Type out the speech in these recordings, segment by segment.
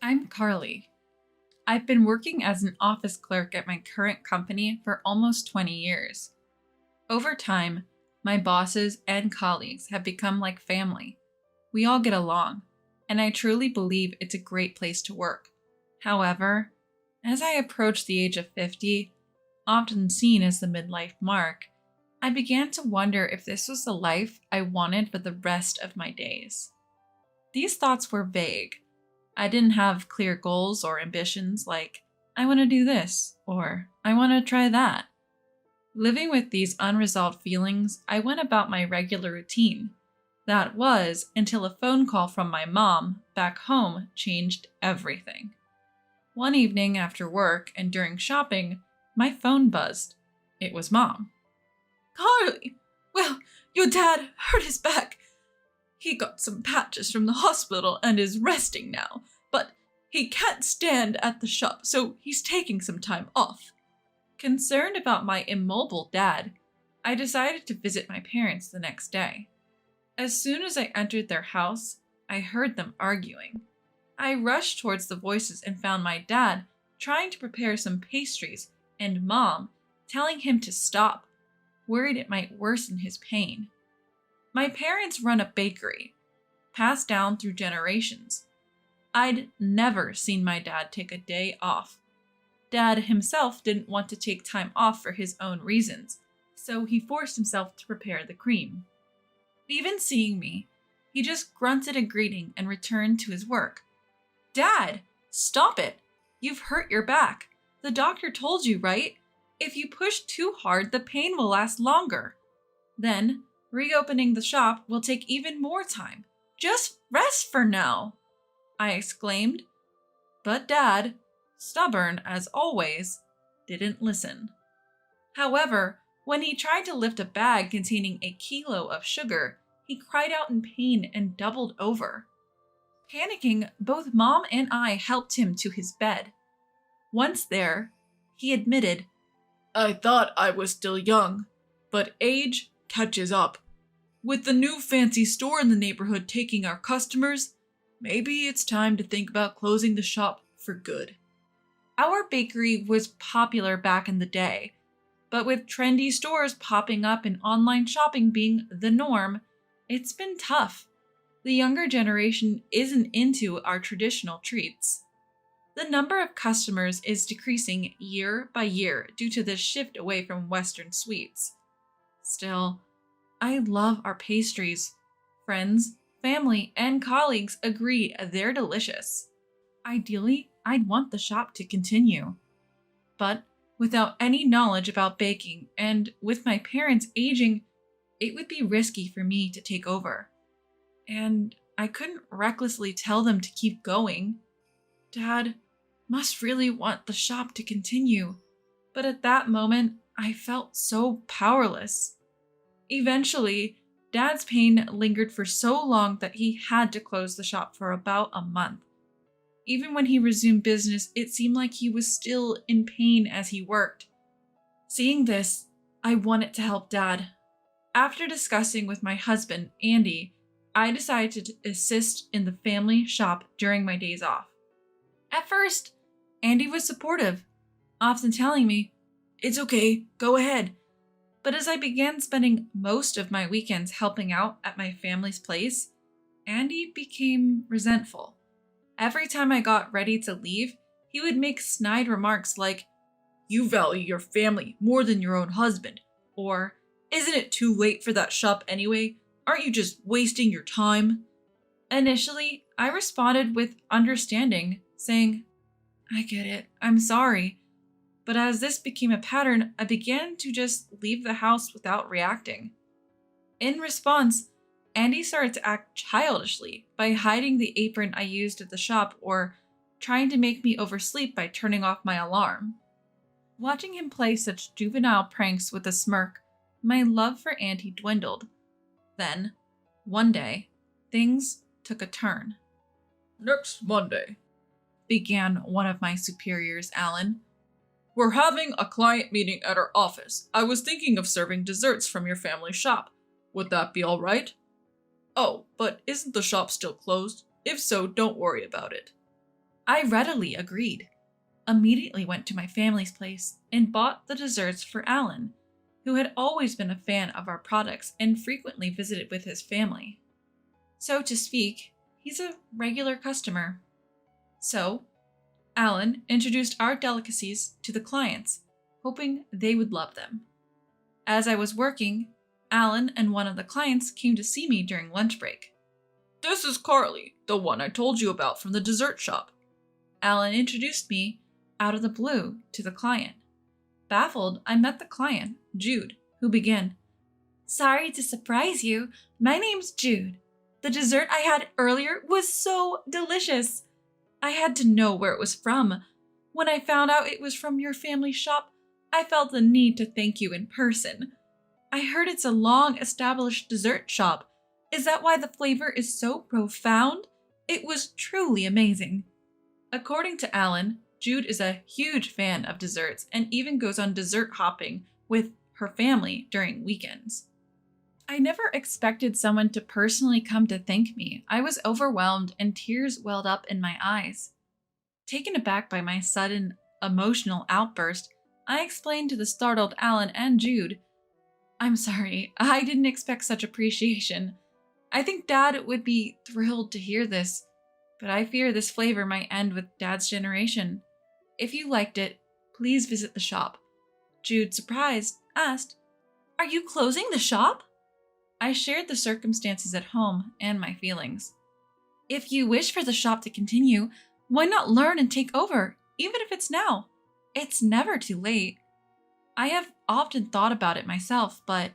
I'm Carly. I've been working as an office clerk at my current company for almost 20 years. Over time, my bosses and colleagues have become like family. We all get along, and I truly believe it's a great place to work. However, as I approach the age of 50, often seen as the midlife mark, I began to wonder if this was the life I wanted for the rest of my days. These thoughts were vague. I didn't have clear goals or ambitions like, I want to do this, or I want to try that. Living with these unresolved feelings, I went about my regular routine. That was until a phone call from my mom back home changed everything. One evening after work and during shopping, my phone buzzed. It was Mom. Carly! Well, your dad hurt his back. He got some patches from the hospital and is resting now, but he can't stand at the shop, so he's taking some time off. Concerned about my immobile dad, I decided to visit my parents the next day. As soon as I entered their house, I heard them arguing. I rushed towards the voices and found my dad trying to prepare some pastries and Mom telling him to stop, worried it might worsen his pain. My parents run a bakery, passed down through generations. I'd never seen my dad take a day off. Dad himself didn't want to take time off for his own reasons, so he forced himself to prepare the cream. Even seeing me, he just grunted a greeting and returned to his work. Dad, stop it! You've hurt your back. The doctor told you, right? If you push too hard, the pain will last longer. Then, reopening the shop will take even more time. Just rest for now, I exclaimed. But Dad, stubborn as always, didn't listen. However, when he tried to lift a bag containing a kilo of sugar, he cried out in pain and doubled over. Panicking, both Mom and I helped him to his bed. Once there, he admitted, I thought I was still young, but age catches up. With the new fancy store in the neighborhood taking our customers, maybe it's time to think about closing the shop for good. Our bakery was popular back in the day, but with trendy stores popping up and online shopping being the norm, it's been tough. The younger generation isn't into our traditional treats. The number of customers is decreasing year by year due to this shift away from Western sweets. Still, I love our pastries. Friends, family, and colleagues agree they're delicious. Ideally, I'd want the shop to continue. But without any knowledge about baking and with my parents aging, it would be risky for me to take over. And I couldn't recklessly tell them to keep going. Dad must really want the shop to continue, but at that moment, I felt so powerless. Eventually, Dad's pain lingered for so long that he had to close the shop for about a month. Even when he resumed business, it seemed like he was still in pain as he worked. Seeing this, I wanted to help Dad. After discussing with my husband, Andy, I decided to assist in the family shop during my days off. At first, Andy was supportive, often telling me, it's okay, go ahead. But as I began spending most of my weekends helping out at my family's place, Andy became resentful. Every time I got ready to leave, he would make snide remarks like, you value your family more than your own husband, or isn't it too late for that shop anyway? Aren't you just wasting your time? Initially, I responded with understanding, saying, I get it, I'm sorry. But as this became a pattern, I began to just leave the house without reacting. In response, Andy started to act childishly by hiding the apron I used at the shop or trying to make me oversleep by turning off my alarm. Watching him play such juvenile pranks with a smirk, my love for Andy dwindled. Then, one day, things took a turn. Next Monday, began one of my superiors, Alan. We're having a client meeting at our office. I was thinking of serving desserts from your family shop. Would that be all right? Oh, but isn't the shop still closed? If so, don't worry about it. I readily agreed, immediately went to my family's place, and bought the desserts for Alan, who had always been a fan of our products and frequently visited with his family. So to speak, he's a regular customer. So, Alan introduced our delicacies to the clients, hoping they would love them. As I was working, Alan and one of the clients came to see me during lunch break. "This is Carly, the one I told you about from the dessert shop." Alan introduced me out of the blue to the client. Baffled, I met the client, Jude, who began, "Sorry to surprise you. My name's Jude. The dessert I had earlier was so delicious. I had to know where it was from. When I found out it was from your family shop, I felt the need to thank you in person. I heard it's a long-established dessert shop. Is that why the flavor is so profound? It was truly amazing." According to Alan, Jude is a huge fan of desserts and even goes on dessert hopping with her family during weekends. I never expected someone to personally come to thank me. I was overwhelmed and tears welled up in my eyes. Taken aback by my sudden emotional outburst, I explained to the startled Alan and Jude, "I'm sorry, I didn't expect such appreciation. I think Dad would be thrilled to hear this, but I fear this flavor might end with Dad's generation. If you liked it, please visit the shop." Jude, surprised, asked, "Are you closing the shop?" I shared the circumstances at home and my feelings. "If you wish for the shop to continue, why not learn and take over, even if it's now? It's never too late. I have often thought about it myself, but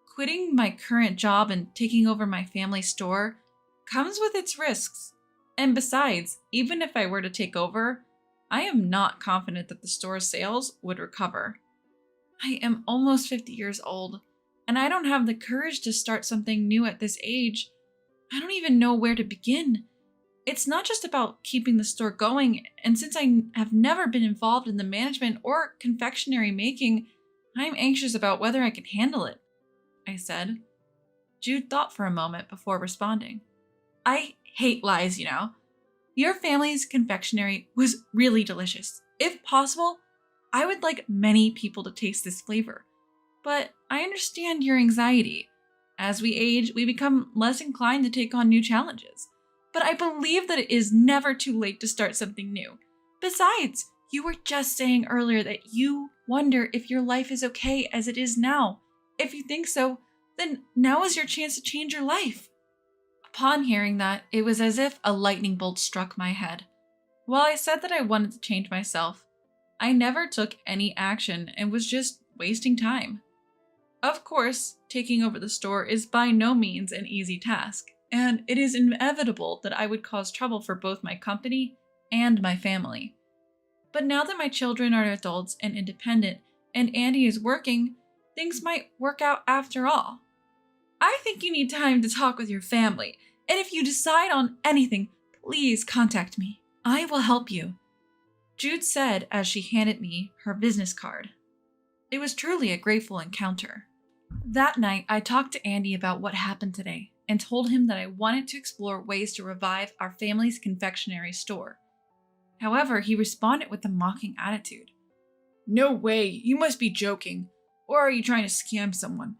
quitting my current job and taking over my family store comes with its risks. And besides, even if I were to take over, I am not confident that the store's sales would recover. I am almost 50 years old, and I don't have the courage to start something new at this age. I don't even know where to begin. It's not just about keeping the store going, and since I have never been involved in the management or confectionery making, I'm anxious about whether I can handle it," I said. Jude thought for a moment before responding. "I hate lies, you know. Your family's confectionery was really delicious. If possible, I would like many people to taste this flavor. But I understand your anxiety. As we age, we become less inclined to take on new challenges. But I believe that it is never too late to start something new. Besides, you were just saying earlier that you wonder if your life is okay as it is now. If you think so, then now is your chance to change your life." Upon hearing that, it was as if a lightning bolt struck my head. While I said that I wanted to change myself, I never took any action and was just wasting time. Of course, taking over the store is by no means an easy task, and it is inevitable that I would cause trouble for both my company and my family. But now that my children are adults and independent, and Andy is working, things might work out after all. "I think you need time to talk with your family, and if you decide on anything, please contact me. I will help you," Jude said as she handed me her business card. It was truly a grateful encounter. That night, I talked to Andy about what happened today and told him that I wanted to explore ways to revive our family's confectionery store. However, he responded with a mocking attitude. "No way, you must be joking. Or are you trying to scam someone?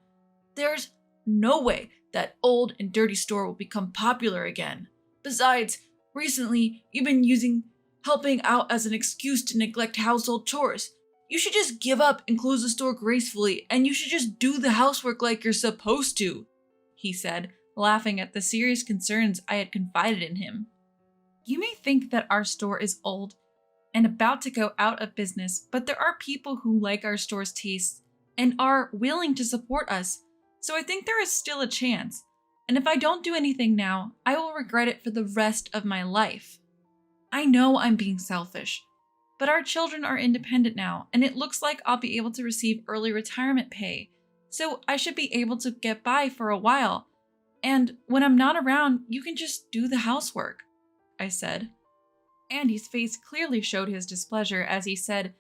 There's no way that old and dirty store will become popular again. Besides, recently you've been using helping out as an excuse to neglect household chores. You should just give up and close the store gracefully, and you should just do the housework like you're supposed to," he said, laughing at the serious concerns I had confided in him. You may think that our store is old and about to go out of business, but there are people who like our store's tastes and are willing to support us, so I think there is still a chance. And if I don't do anything now, I will regret it for the rest of my life. I know I'm being selfish, but our children are independent now, and it looks like I'll be able to receive early retirement pay, so I should be able to get by for a while. And when I'm not around, you can just do the housework," I said. Andy's face clearly showed his displeasure as he said,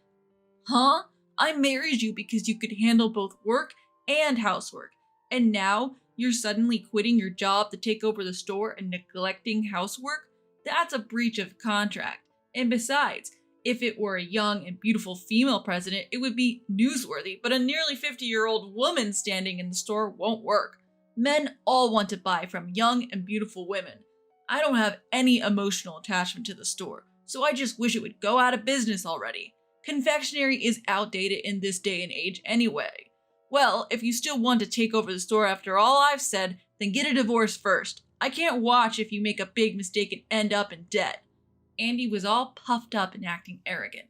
"Huh? I married you because you could handle both work and housework, and now you're suddenly quitting your job to take over the store and neglecting housework? That's a breach of contract. And besides, if it were a young and beautiful female president, it would be newsworthy, but a nearly 50-year-old woman standing in the store won't work. Men all want to buy from young and beautiful women. I don't have any emotional attachment to the store, so I just wish it would go out of business already. Confectionery is outdated in this day and age anyway. Well, if you still want to take over the store after all I've said, then get a divorce first. I can't watch if you make a big mistake and end up in debt. Andy was all puffed up and acting arrogant.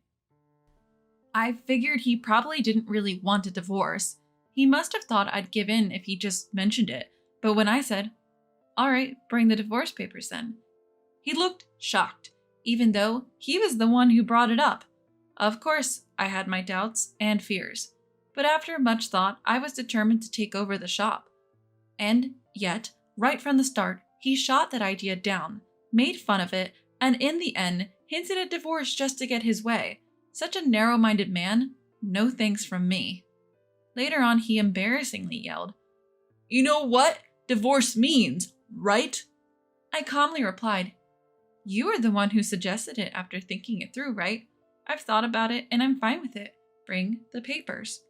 I figured he probably didn't really want a divorce. He must have thought I'd give in if he just mentioned it, but when I said, "All right, bring the divorce papers then," he looked shocked, even though he was the one who brought it up. Of course, I had my doubts and fears, but after much thought, I was determined to take over the shop. And yet, right from the start, he shot that idea down, made fun of it, and in the end, hinted at divorce just to get his way. Such a narrow-minded man, no thanks from me. Later on, he embarrassingly yelled, "You know what divorce means, right?" I calmly replied, "You are the one who suggested it after thinking it through, right? I've thought about it and I'm fine with it. Bring the papers."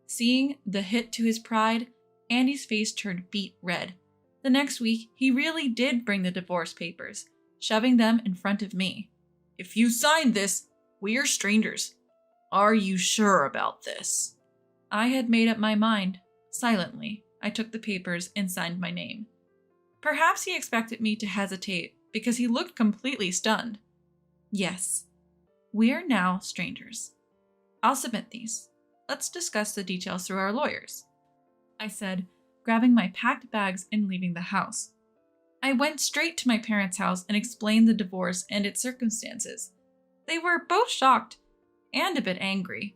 Seeing the hit to his pride, Andy's face turned beet red. The next week, he really did bring the divorce papers, shoving them in front of me. "If you sign this, we are strangers. Are you sure about this?" I had made up my mind. Silently, I took the papers and signed my name. Perhaps he expected me to hesitate because he looked completely stunned. "Yes, we are now strangers. I'll submit these. Let's discuss the details through our lawyers," I said, grabbing my packed bags and leaving the house. I went straight to my parents' house and explained the divorce and its circumstances. They were both shocked and a bit angry.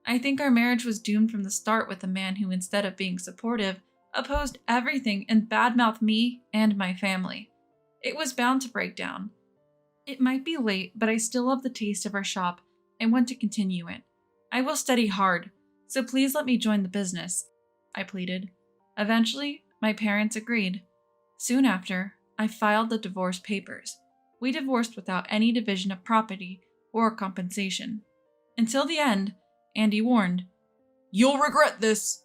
I think our marriage was doomed from the start with a man who, instead of being supportive, opposed everything and badmouthed me and my family. It was bound to break down. It might be late, but I still love the taste of our shop and want to continue it. I will study hard, so please let me join the business, I pleaded. Eventually, my parents agreed. Soon after, I filed the divorce papers. We divorced without any division of property or compensation. Until the end, Andy warned, "You'll regret this."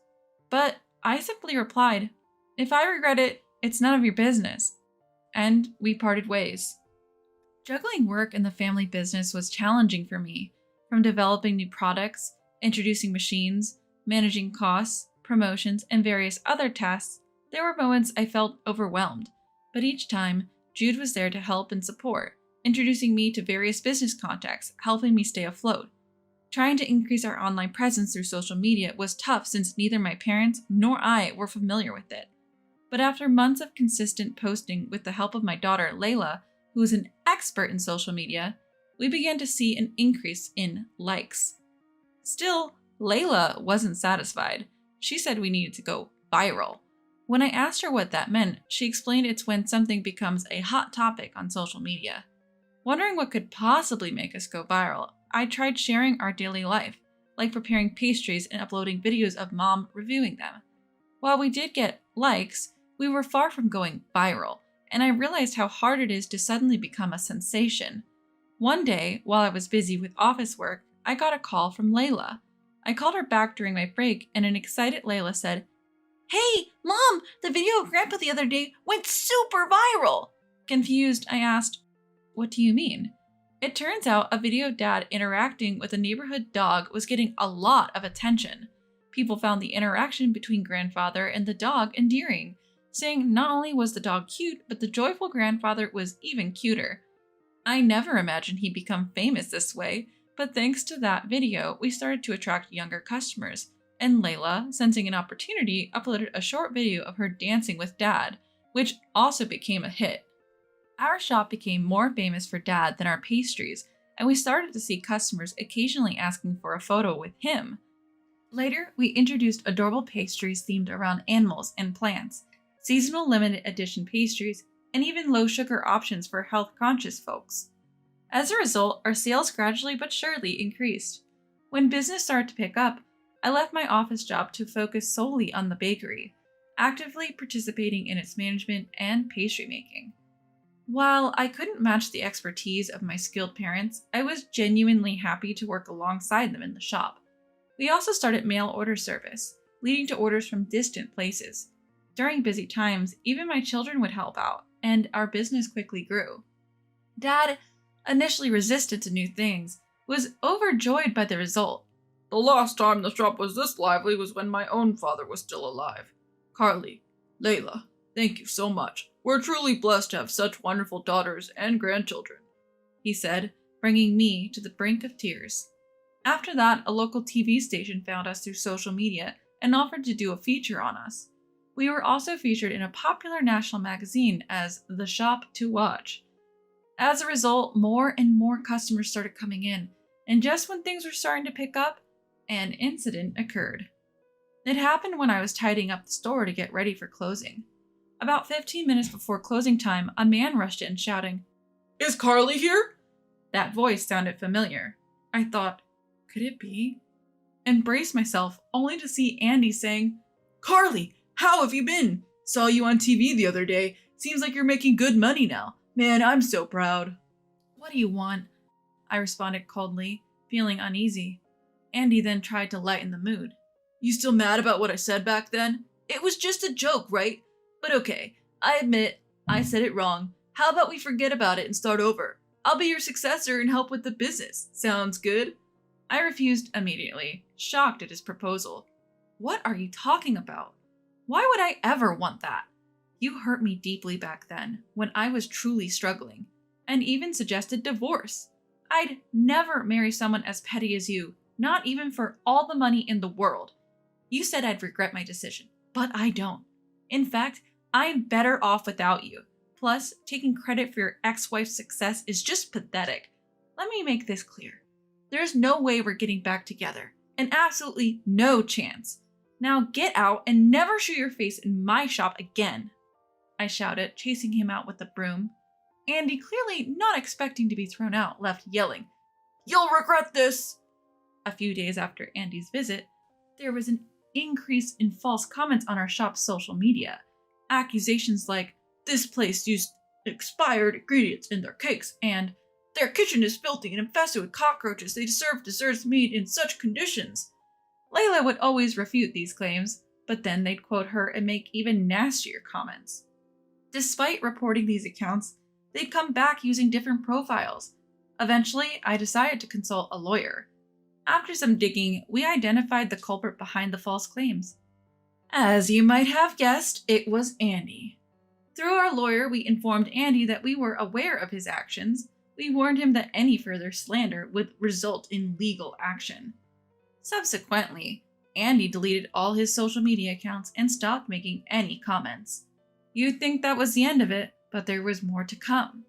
But I simply replied, "If I regret it, it's none of your business." And we parted ways. Juggling work and the family business was challenging for me, from developing new products, introducing machines, managing costs, promotions, and various other tasks. There were moments I felt overwhelmed, but each time, Jude was there to help and support, introducing me to various business contacts, helping me stay afloat. Trying to increase our online presence through social media was tough since neither my parents nor I were familiar with it. But after months of consistent posting with the help of my daughter, Layla, who is an expert in social media, we began to see an increase in likes. Still, Layla wasn't satisfied. She said we needed to go viral. When I asked her what that meant, she explained it's when something becomes a hot topic on social media. Wondering what could possibly make us go viral, I tried sharing our daily life, like preparing pastries and uploading videos of Mom reviewing them. While we did get likes, we were far from going viral, and I realized how hard it is to suddenly become a sensation. One day, while I was busy with office work, I got a call from Layla. I called her back during my break, and an excited Layla said, "Hey, Mom, the video of Grandpa the other day went super viral." Confused, I asked, "What do you mean?" It turns out a video of Dad interacting with a neighborhood dog was getting a lot of attention. People found the interaction between grandfather and the dog endearing, saying not only was the dog cute, but the joyful grandfather was even cuter. I never imagined he'd become famous this way, but thanks to that video, we started to attract younger customers, and Layla, sensing an opportunity, uploaded a short video of her dancing with Dad, which also became a hit. Our shop became more famous for Dad than our pastries, and we started to see customers occasionally asking for a photo with him. Later, we introduced adorable pastries themed around animals and plants, seasonal limited edition pastries, and even low-sugar options for health-conscious folks. As a result, our sales gradually but surely increased. When business started to pick up, I left my office job to focus solely on the bakery, actively participating in its management and pastry making. While I couldn't match the expertise of my skilled parents, I was genuinely happy to work alongside them in the shop. We also started mail order service, leading to orders from distant places. During busy times, even my children would help out, and our business quickly grew. Dad, initially resistant to new things, was overjoyed by the result. The last time the shop was this lively was when my own father was still alive. Carly, Layla, thank you so much. We're truly blessed to have such wonderful daughters and grandchildren, he said, bringing me to the brink of tears. After that, a local TV station found us through social media and offered to do a feature on us. We were also featured in a popular national magazine as the shop to watch. As a result, more and more customers started coming in, and just when things were starting to pick up, an incident occurred. It happened when I was tidying up the store to get ready for closing. About 15 minutes before closing time, a man rushed in shouting, "Is Carly here?" That voice sounded familiar. I thought, could it be? And braced myself, only to see Andy saying, "Carly, how have you been? Saw you on TV the other day. Seems like you're making good money now. Man, I'm so proud." "What do you want?" I responded coldly, feeling uneasy. Andy then tried to lighten the mood. "You still mad about what I said back then? It was just a joke, right? But okay, I admit, I said it wrong. How about we forget about it and start over? I'll be your successor and help with the business. Sounds good?" I refused immediately, shocked at his proposal. What are you talking about? Why would I ever want that? You hurt me deeply back then, when I was truly struggling, and even suggested divorce. I'd never marry someone as petty as you, not even for all the money in the world. You said I'd regret my decision, but I don't. In fact, I'm better off without you. Plus, taking credit for your ex-wife's success is just pathetic. Let me make this clear. There's no way we're getting back together, and absolutely no chance. Now get out and never show your face in my shop again, I shouted, chasing him out with the broom. Andy, clearly not expecting to be thrown out, left yelling, "You'll regret this!" A few days after Andy's visit, there was an increase in false comments on our shop's social media. Accusations like, "This place used expired ingredients in their cakes," and "Their kitchen is filthy and infested with cockroaches. They serve desserts made in such conditions." Layla would always refute these claims, but then they'd quote her and make even nastier comments. Despite reporting these accounts, they'd come back using different profiles. Eventually, I decided to consult a lawyer. After some digging, we identified the culprit behind the false claims. As you might have guessed, it was Andy. Through our lawyer, we informed Andy that we were aware of his actions. We warned him that any further slander would result in legal action. Subsequently, Andy deleted all his social media accounts and stopped making any comments. You'd think that was the end of it, but there was more to come.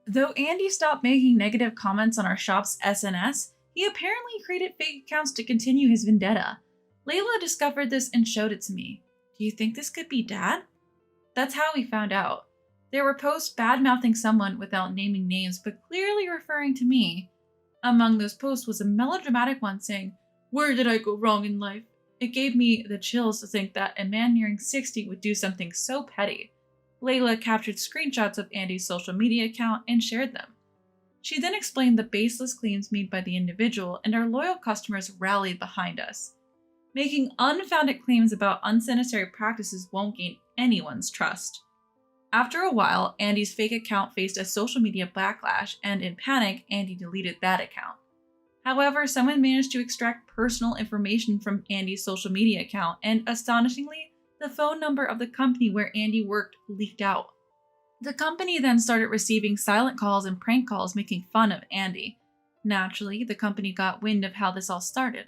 Though Andy stopped making negative comments on our shop's SNS, he apparently created fake accounts to continue his vendetta. Layla discovered this and showed it to me. Do you think this could be Dad? That's how we found out. There were posts bad-mouthing someone without naming names, but clearly referring to me. Among those posts was a melodramatic one saying, "Where did I go wrong in life?" It gave me the chills to think that a man nearing 60 would do something so petty. Layla captured screenshots of Andy's social media account and shared them. She then explained the baseless claims made by the individual, and our loyal customers rallied behind us. Making unfounded claims about unsanitary practices won't gain anyone's trust. After a while, Andy's fake account faced a social media backlash, and in panic, Andy deleted that account. However, someone managed to extract personal information from Andy's social media account, and astonishingly, the phone number of the company where Andy worked leaked out. The company then started receiving silent calls and prank calls making fun of Andy. Naturally, the company got wind of how this all started.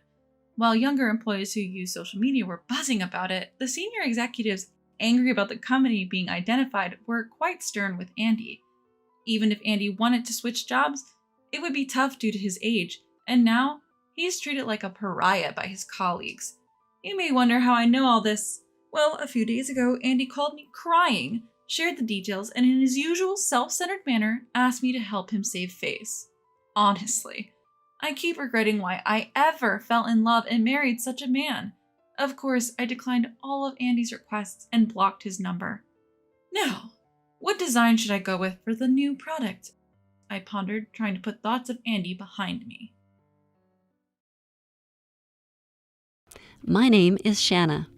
While younger employees who use social media were buzzing about it, the senior executives, angry about the company being identified, were quite stern with Andy. Even if Andy wanted to switch jobs, it would be tough due to his age, and now he's treated like a pariah by his colleagues. You may wonder how I know all this. Well, a few days ago, Andy called me crying, shared the details, and in his usual self-centered manner, asked me to help him save face. Honestly, I keep regretting why I ever fell in love and married such a man. Of course, I declined all of Andy's requests and blocked his number. Now, What design should I go with for the new product? I pondered, trying to put thoughts of Andy behind me. My name is Shanna.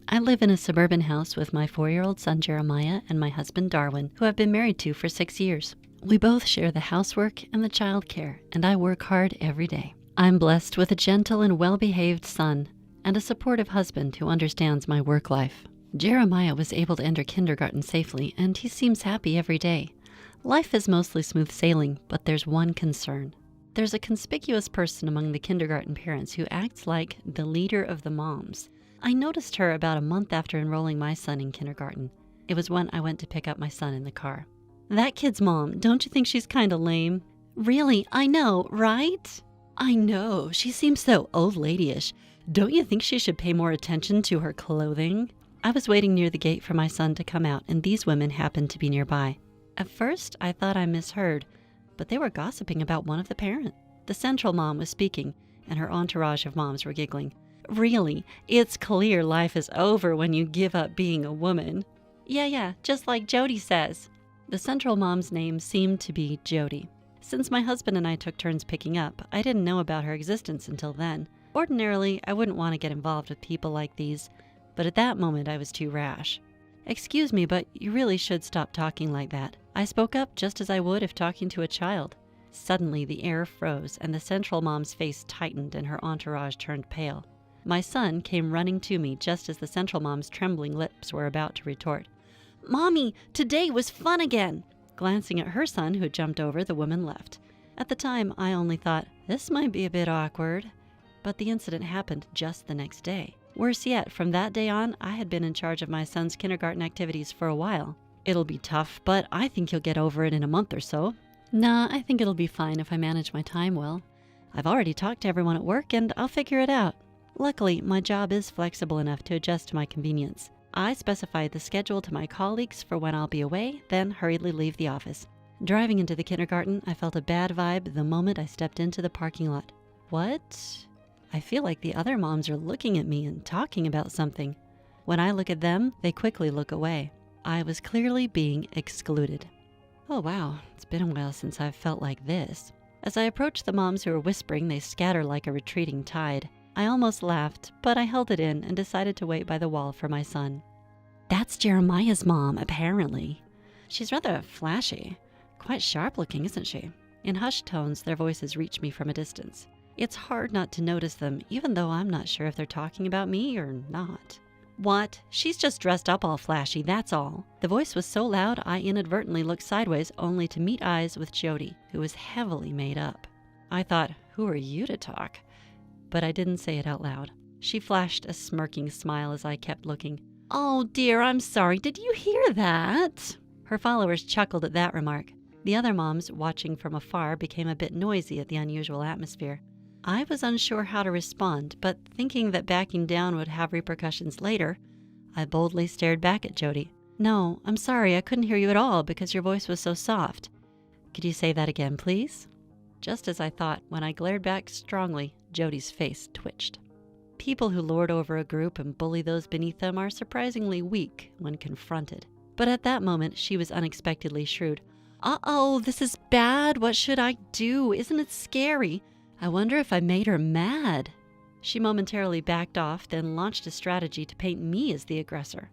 I live in a suburban house with my 4-year-old son Jeremiah and my husband Darwin, who I've been married to for 6 years. We both share the housework and the childcare, and I work hard every day. I'm blessed with a gentle and well-behaved son and a supportive husband who understands my work life. Jeremiah was able to enter kindergarten safely, and he seems happy every day. Life is mostly smooth sailing, but there's one concern. There's a conspicuous person among the kindergarten parents who acts like the leader of the moms. I noticed her about a month after enrolling my son in kindergarten. It was when I went to pick up my son in the car. That kid's mom, don't you think she's kinda lame? Really, I know, right? I know, she seems so old ladyish. Don't you think she should pay more attention to her clothing? I was waiting near the gate for my son to come out, and these women happened to be nearby. At first, I thought I misheard, but they were gossiping about one of the parents. The central mom was speaking, and her entourage of moms were giggling. Really, it's clear life is over when you give up being a woman. Yeah, just like Jody says. The central mom's name seemed to be Jody. Since my husband and I took turns picking up, I didn't know about her existence until then. Ordinarily, I wouldn't want to get involved with people like these, but at that moment I was too rash. Excuse me, but you really should stop talking like that. I spoke up just as I would if talking to a child. Suddenly, the air froze, and the central mom's face tightened and her entourage turned pale. My son came running to me just as the central mom's trembling lips were about to retort. "Mommy, today was fun again!" Glancing at her son, who had jumped over, the woman left. At the time, I only thought, this might be a bit awkward. But the incident happened just the next day. Worse yet, from that day on, I had been in charge of my son's kindergarten activities for a while. It'll be tough, but I think he'll get over it in a month or so. Nah, I think it'll be fine if I manage my time well. I've already talked to everyone at work, and I'll figure it out. Luckily, my job is flexible enough to adjust to my convenience. I specify the schedule to my colleagues for when I'll be away, then hurriedly leave the office. Driving into the kindergarten, I felt a bad vibe the moment I stepped into the parking lot. What? I feel like the other moms are looking at me and talking about something. When I look at them, they quickly look away. I was clearly being excluded. Oh wow, it's been a while since I've felt like this. As I approached the moms who were whispering, they scatter like a retreating tide. I almost laughed, but I held it in and decided to wait by the wall for my son. That's Jeremiah's mom, apparently. She's rather flashy. Quite sharp looking, isn't she? In hushed tones, their voices reach me from a distance. It's hard not to notice them, even though I'm not sure if they're talking about me or not. What? She's just dressed up all flashy, that's all. The voice was so loud, I inadvertently looked sideways only to meet eyes with Jody, who was heavily made up. I thought, who are you to talk? But I didn't say it out loud. She flashed a smirking smile as I kept looking. Oh dear, I'm sorry. Did you hear that? Her followers chuckled at that remark. The other moms, watching from afar, became a bit noisy at the unusual atmosphere. I was unsure how to respond, but thinking that backing down would have repercussions later, I boldly stared back at Jody. No, I'm sorry, I couldn't hear you at all because your voice was so soft. Could you say that again, please? Just as I thought, when I glared back strongly, Jody's face twitched. People who lord over a group and bully those beneath them are surprisingly weak when confronted. But at that moment, she was unexpectedly shrewd. Uh-oh, this is bad. What should I do? Isn't it scary? I wonder if I made her mad. She momentarily backed off, then launched a strategy to paint me as the aggressor.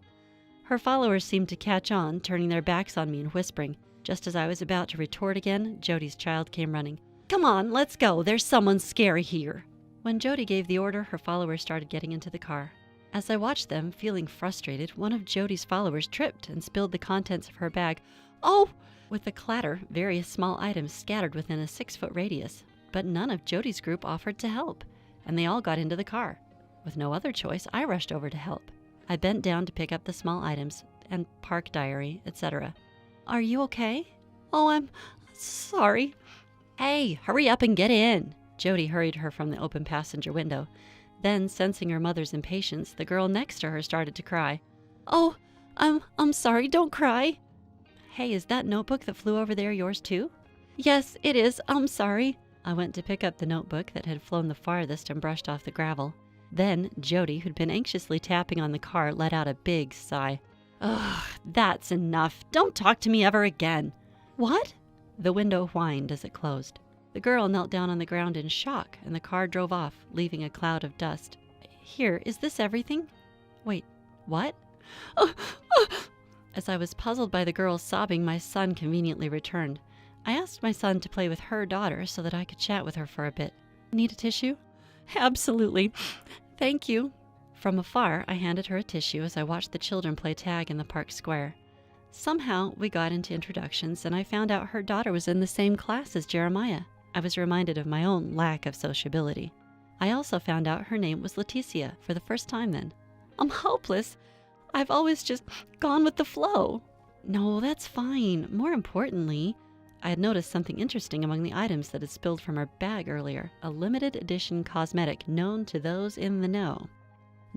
Her followers seemed to catch on, turning their backs on me and whispering. Just as I was about to retort again, Jody's child came running. Come on, let's go. There's someone scary here. When Jody gave the order, her followers started getting into the car. As I watched them, feeling frustrated, one of Jody's followers tripped and spilled the contents of her bag. Oh! With a clatter, various small items scattered within a 6-foot radius. But none of Jody's group offered to help, and they all got into the car. With no other choice, I rushed over to help. I bent down to pick up the small items and park diary, etc. Are you okay? Oh, I'm sorry. Hey, hurry up and get in. Jody hurried her from the open passenger window. Then, sensing her mother's impatience, the girl next to her started to cry. Oh, I'm sorry, don't cry. Hey, is that notebook that flew over there yours too? Yes, it is. I'm sorry. I went to pick up the notebook that had flown the farthest and brushed off the gravel. Then Jody, who'd been anxiously tapping on the car, let out a big sigh. Ugh, that's enough. Don't talk to me ever again. What? The window whined as it closed. The girl knelt down on the ground in shock, and the car drove off, leaving a cloud of dust. Here, is this everything? Wait, what? As I was puzzled by the girl's sobbing, my son conveniently returned. I asked my son to play with her daughter so that I could chat with her for a bit. Need a tissue? Absolutely. Thank you. From afar, I handed her a tissue as I watched the children play tag in the park square. Somehow, we got into introductions, and I found out her daughter was in the same class as Jeremiah. I was reminded of my own lack of sociability. I also found out her name was Leticia for the first time then. I'm hopeless. I've always just gone with the flow. No, that's fine. More importantly, I had noticed something interesting among the items that had spilled from her bag earlier, a limited edition cosmetic known to those in the know.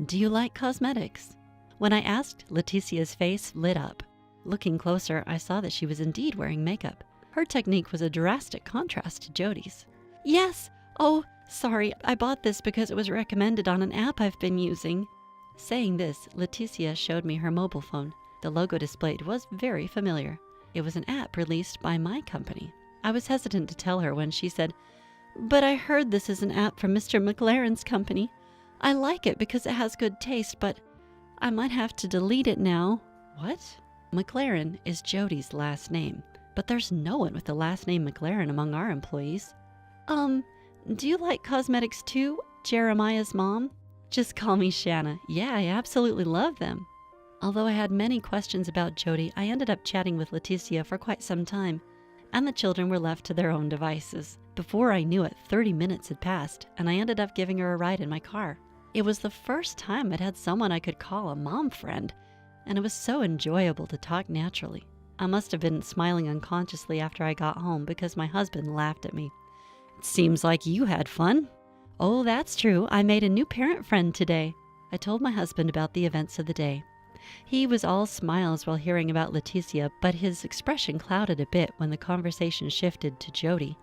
Do you like cosmetics? When I asked, Leticia's face lit up. Looking closer, I saw that she was indeed wearing makeup. Her technique was a drastic contrast to Jody's. Yes! Oh, sorry, I bought this because it was recommended on an app I've been using. Saying this, Leticia showed me her mobile phone. The logo displayed was very familiar. It was an app released by my company. I was hesitant to tell her when she said, "But I heard this is an app from Mr. McLaren's company. I like it because it has good taste, but I might have to delete it now." What? McLaren is Jody's last name, but there's no one with the last name McLaren among our employees. Do you like cosmetics too, Jeremiah's mom? Just call me Shanna. Yeah, I absolutely love them. Although I had many questions about Jody, I ended up chatting with Leticia for quite some time, and the children were left to their own devices. Before I knew it, 30 minutes had passed, and I ended up giving her a ride in my car. It was the first time I'd had someone I could call a mom friend, and it was so enjoyable to talk naturally. I must have been smiling unconsciously after I got home because my husband laughed at me. It seems like you had fun. Oh, that's true. I made a new parent friend today. I told my husband about the events of the day. He was all smiles while hearing about Leticia, but his expression clouded a bit when the conversation shifted to Jody.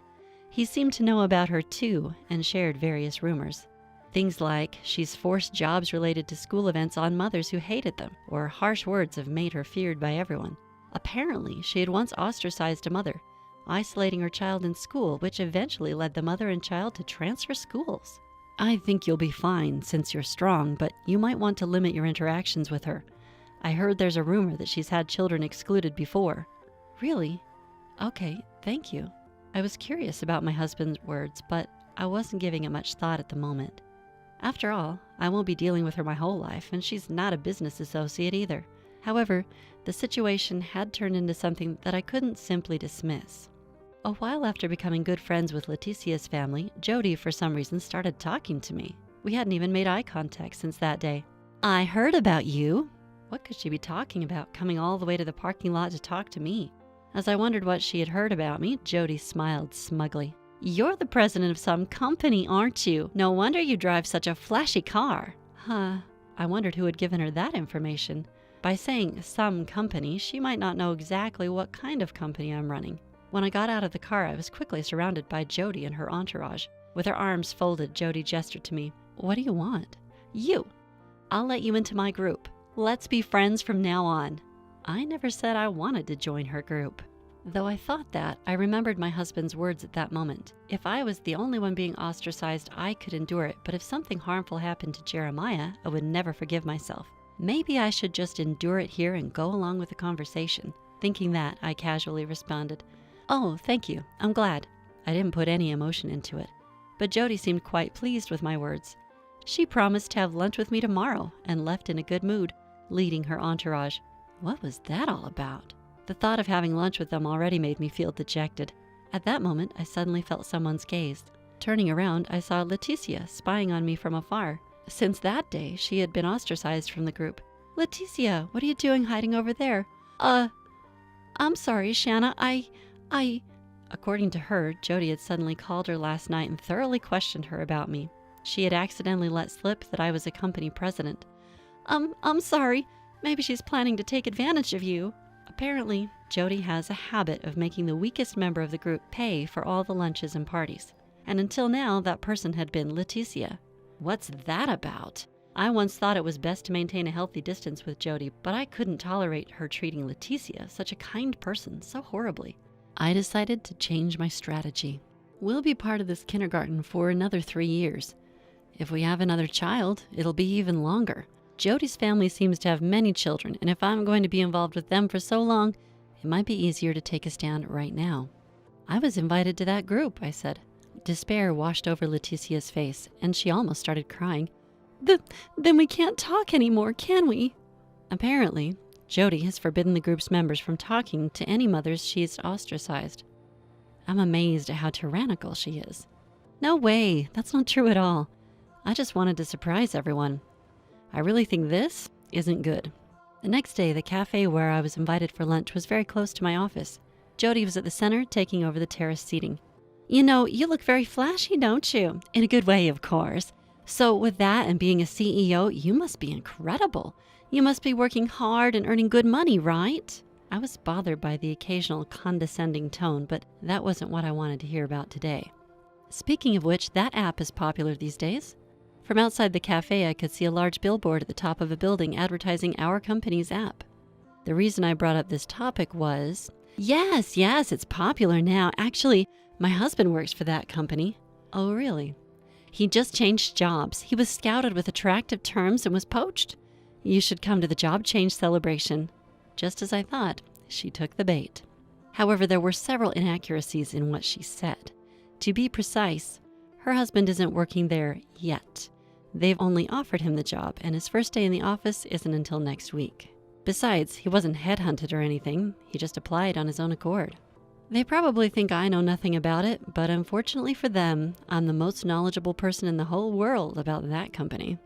He seemed to know about her too and shared various rumors. Things like she's forced jobs related to school events on mothers who hated them, or harsh words have made her feared by everyone. Apparently, she had once ostracized a mother, isolating her child in school, which eventually led the mother and child to transfer schools. I think you'll be fine since you're strong, but you might want to limit your interactions with her. I heard there's a rumor that she's had children excluded before. Really? Okay, thank you. I was curious about my husband's words, but I wasn't giving it much thought at the moment. After all, I won't be dealing with her my whole life, and she's not a business associate either. However, the situation had turned into something that I couldn't simply dismiss. A while after becoming good friends with Leticia's family, Jody, for some reason, started talking to me. We hadn't even made eye contact since that day. I heard about you. What could she be talking about, coming all the way to the parking lot to talk to me? As I wondered what she had heard about me, Jody smiled smugly. You're the president of some company, aren't you? No wonder you drive such a flashy car. Huh. I wondered who had given her that information. By saying some company, she might not know exactly what kind of company I'm running. When I got out of the car, I was quickly surrounded by Jody and her entourage. With her arms folded, Jody gestured to me. What do you want? You. I'll let you into my group. Let's be friends from now on. I never said I wanted to join her group. Though I thought that, I remembered my husband's words at that moment. If I was the only one being ostracized, I could endure it, but if something harmful happened to Jeremiah, I would never forgive myself. Maybe I should just endure it here and go along with the conversation. Thinking that, I casually responded, "Oh, thank you. I'm glad." I didn't put any emotion into it. But Jody seemed quite pleased with my words. She promised to have lunch with me tomorrow and left in a good mood, leading her entourage. What was that all about? The thought of having lunch with them already made me feel dejected. At that moment, I suddenly felt someone's gaze. Turning around, I saw Leticia spying on me from afar. Since that day, she had been ostracized from the group. Leticia, what are you doing hiding over there? I'm sorry, Shanna, According to her, Jody had suddenly called her last night and thoroughly questioned her about me. She had accidentally let slip that I was a company president. I'm sorry. Maybe she's planning to take advantage of you. Apparently, Jody has a habit of making the weakest member of the group pay for all the lunches and parties. And until now, that person had been Leticia. What's that about? I once thought it was best to maintain a healthy distance with Jody, but I couldn't tolerate her treating Leticia, such a kind person, so horribly. I decided to change my strategy. We'll be part of this kindergarten for another 3 years. If we have another child, it'll be even longer. Jody's family seems to have many children, and if I'm going to be involved with them for so long, it might be easier to take a stand right now. I was invited to that group, I said. Despair washed over Leticia's face, and she almost started crying. Then we can't talk anymore, can we? Apparently, Jody has forbidden the group's members from talking to any mothers she's ostracized. I'm amazed at how tyrannical she is. No way, that's not true at all. I just wanted to surprise everyone. I really think this isn't good. The next day, the cafe where I was invited for lunch was very close to my office. Jody was at the center, taking over the terrace seating. You know, you look very flashy, don't you? In a good way, of course. So with that and being a CEO, you must be incredible. You must be working hard and earning good money, right? I was bothered by the occasional condescending tone, but that wasn't what I wanted to hear about today. Speaking of which, that app is popular these days. From outside the cafe, I could see a large billboard at the top of a building advertising our company's app. The reason I brought up this topic was, yes, it's popular now. Actually, my husband works for that company. Oh, really? He just changed jobs. He was scouted with attractive terms and was poached. You should come to the job change celebration. Just as I thought, she took the bait. However, there were several inaccuracies in what she said. To be precise, her husband isn't working there yet. They've only offered him the job, and his first day in the office isn't until next week. Besides, he wasn't headhunted or anything. He just applied on his own accord. They probably think I know nothing about it, but unfortunately for them, I'm the most knowledgeable person in the whole world about that company.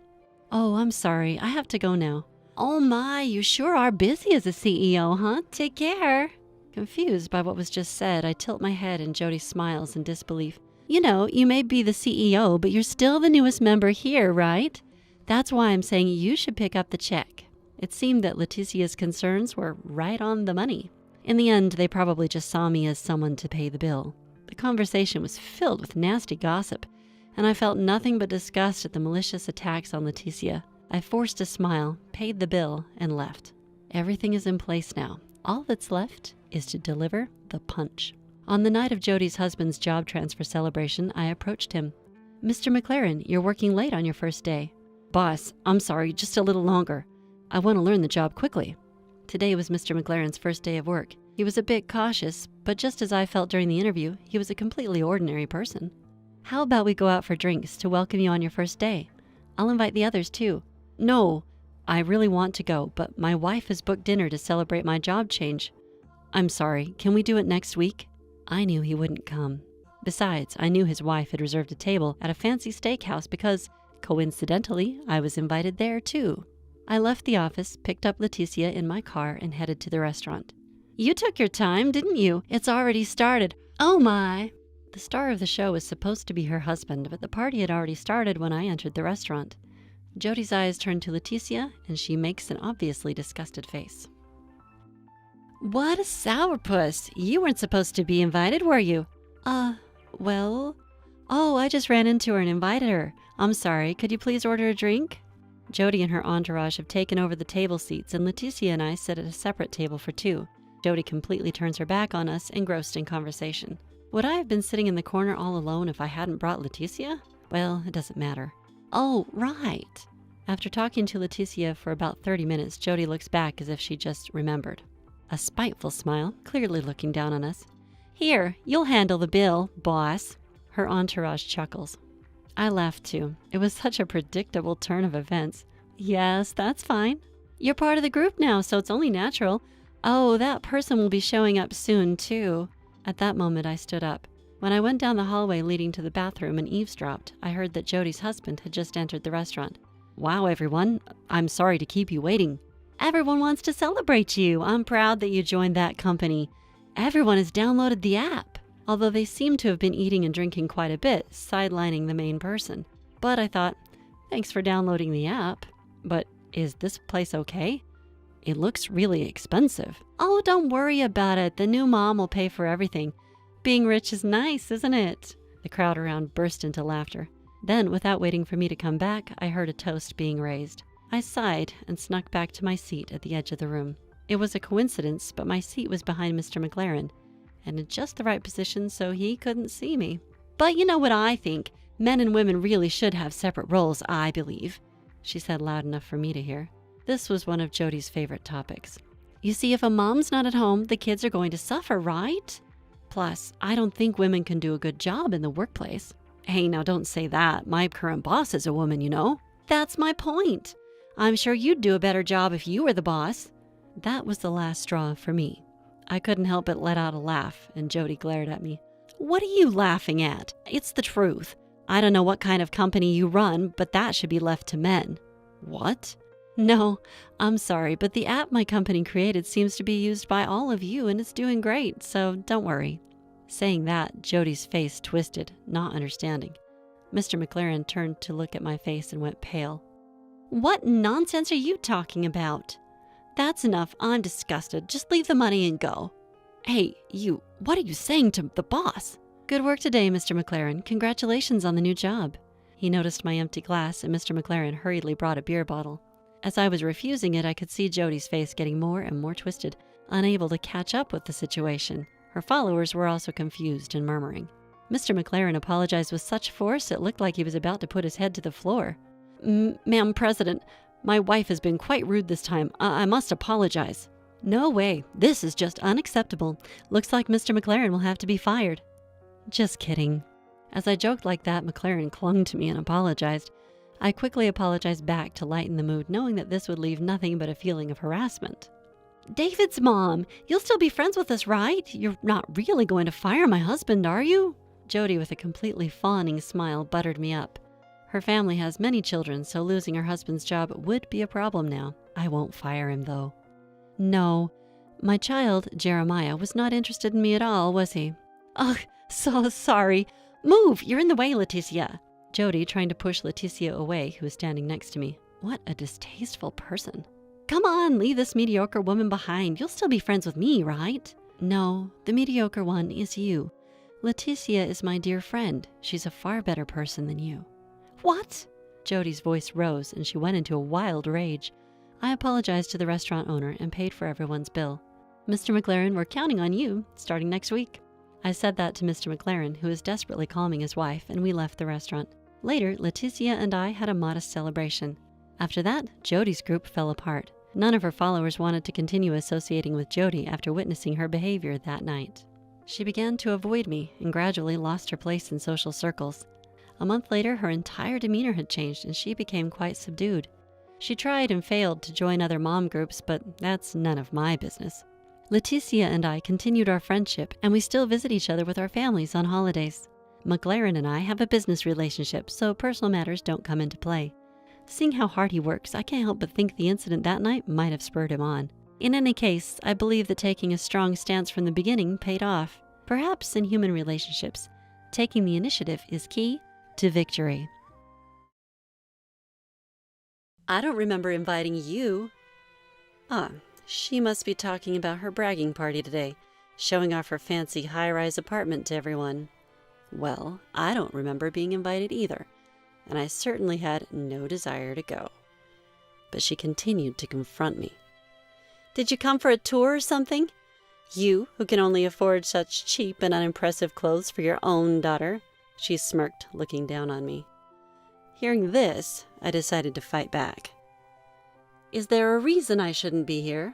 Oh, I'm sorry. I have to go now. Oh my, you sure are busy as a CEO, huh? Take care. Confused by what was just said, I tilt my head and Jody smiles in disbelief. You know, you may be the CEO, but you're still the newest member here, right? That's why I'm saying you should pick up the check. It seemed that Leticia's concerns were right on the money. In the end, they probably just saw me as someone to pay the bill. The conversation was filled with nasty gossip, and I felt nothing but disgust at the malicious attacks on Leticia. I forced a smile, paid the bill, and left. Everything is in place now. All that's left is to deliver the punch. On the night of Jody's husband's job transfer celebration, I approached him. Mr. McLaren, you're working late on your first day. Boss, I'm sorry, just a little longer. I want to learn the job quickly. Today was Mr. McLaren's first day of work. He was a bit cautious, but just as I felt during the interview, he was a completely ordinary person. How about we go out for drinks to welcome you on your first day? I'll invite the others too. No, I really want to go, but my wife has booked dinner to celebrate my job change. I'm sorry, can we do it next week? I knew he wouldn't come. Besides, I knew his wife had reserved a table at a fancy steakhouse because, coincidentally, I was invited there too. I left the office, picked up Leticia in my car, and headed to the restaurant. You took your time, didn't you? It's already started. Oh my! The star of the show was supposed to be her husband, but the party had already started when I entered the restaurant. Jody's eyes turned to Leticia, and she makes an obviously disgusted face. What a sourpuss! You weren't supposed to be invited, were you? Well... Oh, I just ran into her and invited her. I'm sorry, could you please order a drink? Jody and her entourage have taken over the table seats, and Leticia and I sit at a separate table for two. Jody completely turns her back on us, engrossed in conversation. Would I have been sitting in the corner all alone if I hadn't brought Leticia? Well, it doesn't matter. Oh, right. After talking to Leticia for about 30 minutes, Jody looks back as if she just remembered. A spiteful smile, clearly looking down on us. Here, you'll handle the bill, boss. Her entourage chuckles. I laughed too. It was such a predictable turn of events. Yes, that's fine. You're part of the group now, so it's only natural. Oh, that person will be showing up soon too. At that moment, I stood up. When I went down the hallway leading to the bathroom and eavesdropped, I heard that Jody's husband had just entered the restaurant. Wow, everyone. I'm sorry to keep you waiting. Everyone wants to celebrate you. I'm proud that you joined that company. Everyone has downloaded the app, although they seem to have been eating and drinking quite a bit, sidelining the main person. But I thought, thanks for downloading the app. But is this place okay? It looks really expensive. Oh, don't worry about it. The new mom will pay for everything. Being rich is nice, isn't it? The crowd around burst into laughter. Then, without waiting for me to come back, I heard a toast being raised. I sighed and snuck back to my seat at the edge of the room. It was a coincidence, but my seat was behind Mr. McLaren, and in just the right position so he couldn't see me. But you know what I think? Men and women really should have separate roles, I believe, she said loud enough for me to hear. This was one of Jody's favorite topics. You see, if a mom's not at home, the kids are going to suffer, right? Plus, I don't think women can do a good job in the workplace. Hey, now don't say that. My current boss is a woman, you know. That's my point. I'm sure you'd do a better job if you were the boss. That was the last straw for me. I couldn't help but let out a laugh, and Jody glared at me. What are you laughing at? It's the truth. I don't know what kind of company you run, but that should be left to men. What? No, I'm sorry, but the app my company created seems to be used by all of you, and it's doing great, so don't worry. Saying that, Jody's face twisted, not understanding. Mr. McLaren turned to look at my face and went pale. What nonsense are you talking about? That's enough. I'm disgusted. Just leave the money and go. Hey, you, what are you saying to the boss? Good work today, Mr. McLaren. Congratulations on the new job. He noticed my empty glass, and Mr. McLaren hurriedly brought a beer bottle. As I was refusing it, I could see Jody's face getting more and more twisted, unable to catch up with the situation. Her followers were also confused and murmuring. Mr. McLaren apologized with such force it looked like he was about to put his head to the floor. Ma'am President, my wife has been quite rude this time. I must apologize. No way. This is just unacceptable. Looks like Mr. McLaren will have to be fired. Just kidding. As I joked like that, McLaren clung to me and apologized. I quickly apologized back to lighten the mood, knowing that this would leave nothing but a feeling of harassment. David's mom, you'll still be friends with us, right? You're not really going to fire my husband, are you? Jody, with a completely fawning smile, buttered me up. Her family has many children, so losing her husband's job would be a problem now. I won't fire him, though. No, my child, Jeremiah, was not interested in me at all, was he? Ugh, so sorry. Move, you're in the way, Leticia. Jody, trying to push Leticia away, who was standing next to me. What a distasteful person. Come on, leave this mediocre woman behind. You'll still be friends with me, right? No, the mediocre one is you. Leticia is my dear friend. She's a far better person than you. What? Jody's voice rose and she went into a wild rage. I apologized to the restaurant owner and paid for everyone's bill. Mr. McLaren, we're counting on you starting next week. I said that to Mr. McLaren, who was desperately calming his wife, and we left the restaurant. Later, Leticia and I had a modest celebration. After that, Jody's group fell apart. None of her followers wanted to continue associating with Jody after witnessing her behavior that night. She began to avoid me and gradually lost her place in social circles. A month later, her entire demeanor had changed and she became quite subdued. She tried and failed to join other mom groups, but that's none of my business. Leticia and I continued our friendship, and we still visit each other with our families on holidays. McLaren and I have a business relationship, so personal matters don't come into play. Seeing how hard he works, I can't help but think the incident that night might have spurred him on. In any case, I believe that taking a strong stance from the beginning paid off. Perhaps in human relationships, taking the initiative is key to victory. I don't remember inviting you. She must be talking about her bragging party today, showing off her fancy high-rise apartment to everyone. Well, I don't remember being invited either, and I certainly had no desire to go. But she continued to confront me. Did you come for a tour or something? You, who can only afford such cheap and unimpressive clothes for your own daughter? She smirked, looking down on me. Hearing this, I decided to fight back. Is there a reason I shouldn't be here?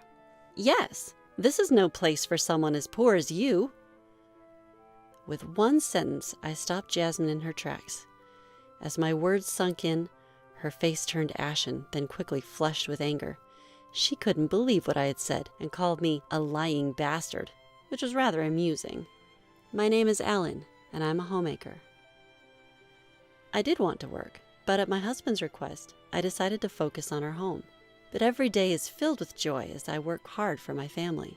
Yes, this is no place for someone as poor as you. With one sentence, I stopped Jasmine in her tracks. As my words sunk in, her face turned ashen, then quickly flushed with anger. She couldn't believe what I had said and called me a lying bastard, which was rather amusing. My name is Ellen, and I'm a homemaker. I did want to work, but at my husband's request, I decided to focus on our home. But every day is filled with joy as I work hard for my family.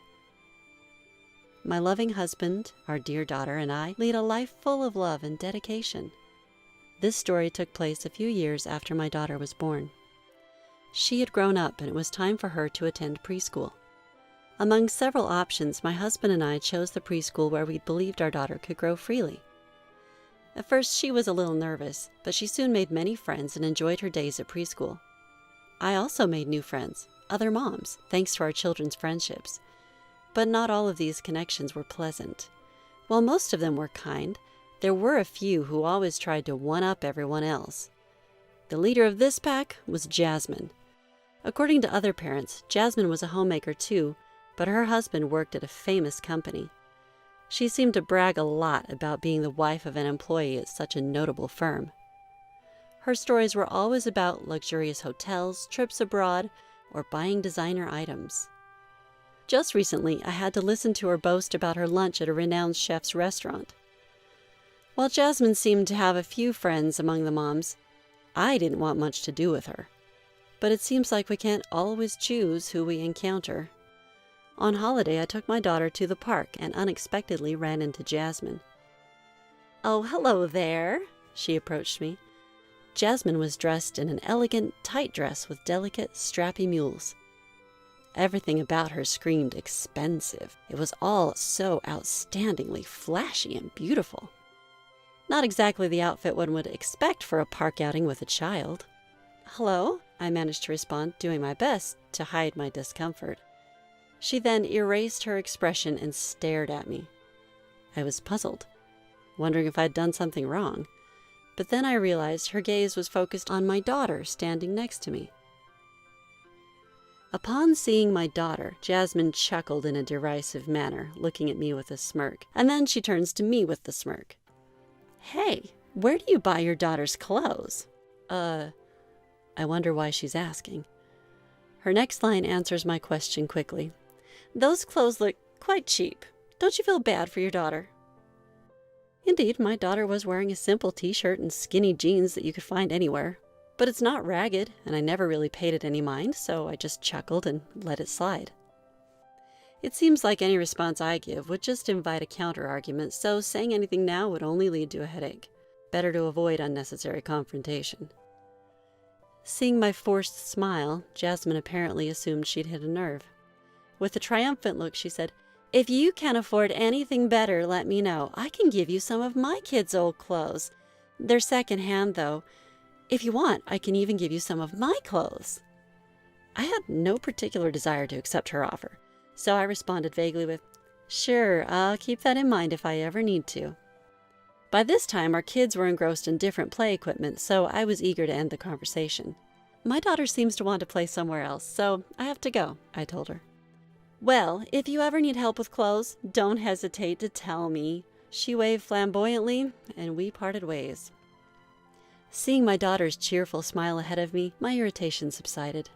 My loving husband, our dear daughter, and I lead a life full of love and dedication. This story took place a few years after my daughter was born. She had grown up and it was time for her to attend preschool. Among several options, my husband and I chose the preschool where we believed our daughter could grow freely. At first, she was a little nervous, but she soon made many friends and enjoyed her days at preschool. I also made new friends, other moms, thanks to our children's friendships. But not all of these connections were pleasant. While most of them were kind, there were a few who always tried to one-up everyone else. The leader of this pack was Jasmine. According to other parents, Jasmine was a homemaker too, but her husband worked at a famous company. She seemed to brag a lot about being the wife of an employee at such a notable firm. Her stories were always about luxurious hotels, trips abroad, or buying designer items. Just recently, I had to listen to her boast about her lunch at a renowned chef's restaurant. While Jasmine seemed to have a few friends among the moms, I didn't want much to do with her. But it seems like we can't always choose who we encounter. On holiday, I took my daughter to the park and unexpectedly ran into Jasmine. "Oh, hello there," she approached me. Jasmine was dressed in an elegant, tight dress with delicate, strappy mules. Everything about her screamed expensive. It was all so outstandingly flashy and beautiful. Not exactly the outfit one would expect for a park outing with a child. "Hello," I managed to respond, doing my best to hide my discomfort. She then erased her expression and stared at me. I was puzzled, wondering if I'd done something wrong. But then I realized her gaze was focused on my daughter standing next to me. Upon seeing my daughter, Jasmine chuckled in a derisive manner, looking at me with a smirk, and then she turns to me with the smirk. "Hey, where do you buy your daughter's clothes?" I wonder why she's asking. Her next line answers my question quickly. "Those clothes look quite cheap. Don't you feel bad for your daughter?" Indeed, my daughter was wearing a simple t-shirt and skinny jeans that you could find anywhere. But it's not ragged, and I never really paid it any mind, so I just chuckled and let it slide. It seems like any response I give would just invite a counter-argument, so saying anything now would only lead to a headache. Better to avoid unnecessary confrontation. Seeing my forced smile, Jasmine apparently assumed she'd hit a nerve. With a triumphant look, she said, "If you can't afford anything better, let me know. I can give you some of my kids' old clothes. They're secondhand, though. If you want, I can even give you some of my clothes." I had no particular desire to accept her offer, so I responded vaguely with, "Sure, I'll keep that in mind if I ever need to." By this time, our kids were engrossed in different play equipment, so I was eager to end the conversation. "My daughter seems to want to play somewhere else, so I have to go," I told her. "Well, if you ever need help with clothes, don't hesitate to tell me." She waved flamboyantly, and we parted ways. Seeing my daughter's cheerful smile ahead of me, my irritation subsided.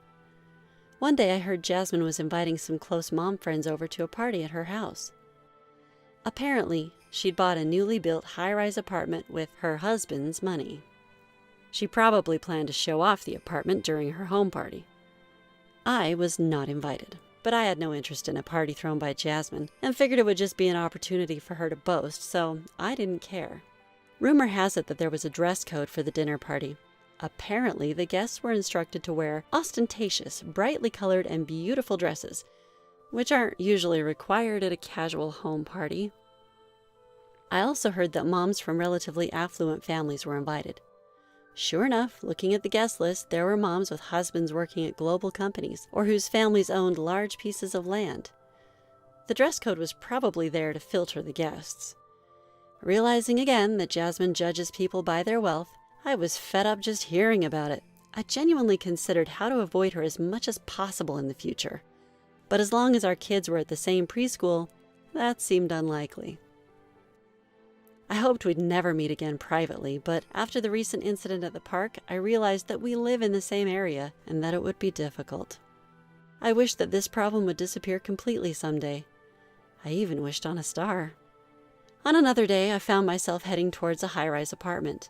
One day I heard Jasmine was inviting some close mom friends over to a party at her house. Apparently, she'd bought a newly built high-rise apartment with her husband's money. She probably planned to show off the apartment during her home party. I was not invited, but I had no interest in a party thrown by Jasmine and figured it would just be an opportunity for her to boast, so I didn't care. Rumor has it that there was a dress code for the dinner party. Apparently, the guests were instructed to wear ostentatious, brightly colored, and beautiful dresses, which aren't usually required at a casual home party. I also heard that moms from relatively affluent families were invited. Sure enough, looking at the guest list, there were moms with husbands working at global companies or whose families owned large pieces of land. The dress code was probably there to filter the guests. Realizing again that Jasmine judges people by their wealth, I was fed up just hearing about it. I genuinely considered how to avoid her as much as possible in the future. But as long as our kids were at the same preschool, that seemed unlikely. I hoped we'd never meet again privately, but after the recent incident at the park, I realized that we live in the same area and that it would be difficult. I wished that this problem would disappear completely someday. I even wished on a star. On another day, I found myself heading towards a high-rise apartment.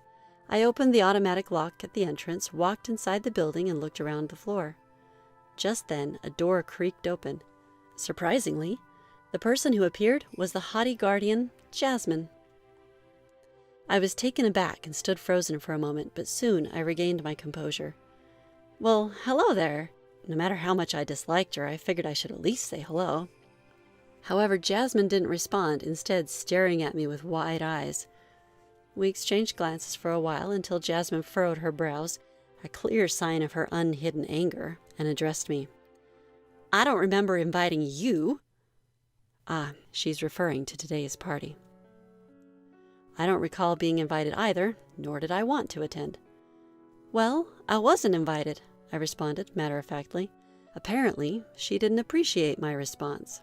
I opened the automatic lock at the entrance, walked inside the building, and looked around the floor. Just then, a door creaked open. Surprisingly, the person who appeared was the haughty guardian, Jasmine. I was taken aback and stood frozen for a moment, but soon I regained my composure. "Well, hello there." No matter how much I disliked her, I figured I should at least say hello. However, Jasmine didn't respond, instead staring at me with wide eyes. We exchanged glances for a while until Jasmine furrowed her brows, a clear sign of her unhidden anger, and addressed me. I don't remember inviting you. Ah, she's referring to today's party. I don't recall being invited either, nor did I want to attend. Well, I wasn't invited, I responded matter-of-factly. Apparently, she didn't appreciate my response.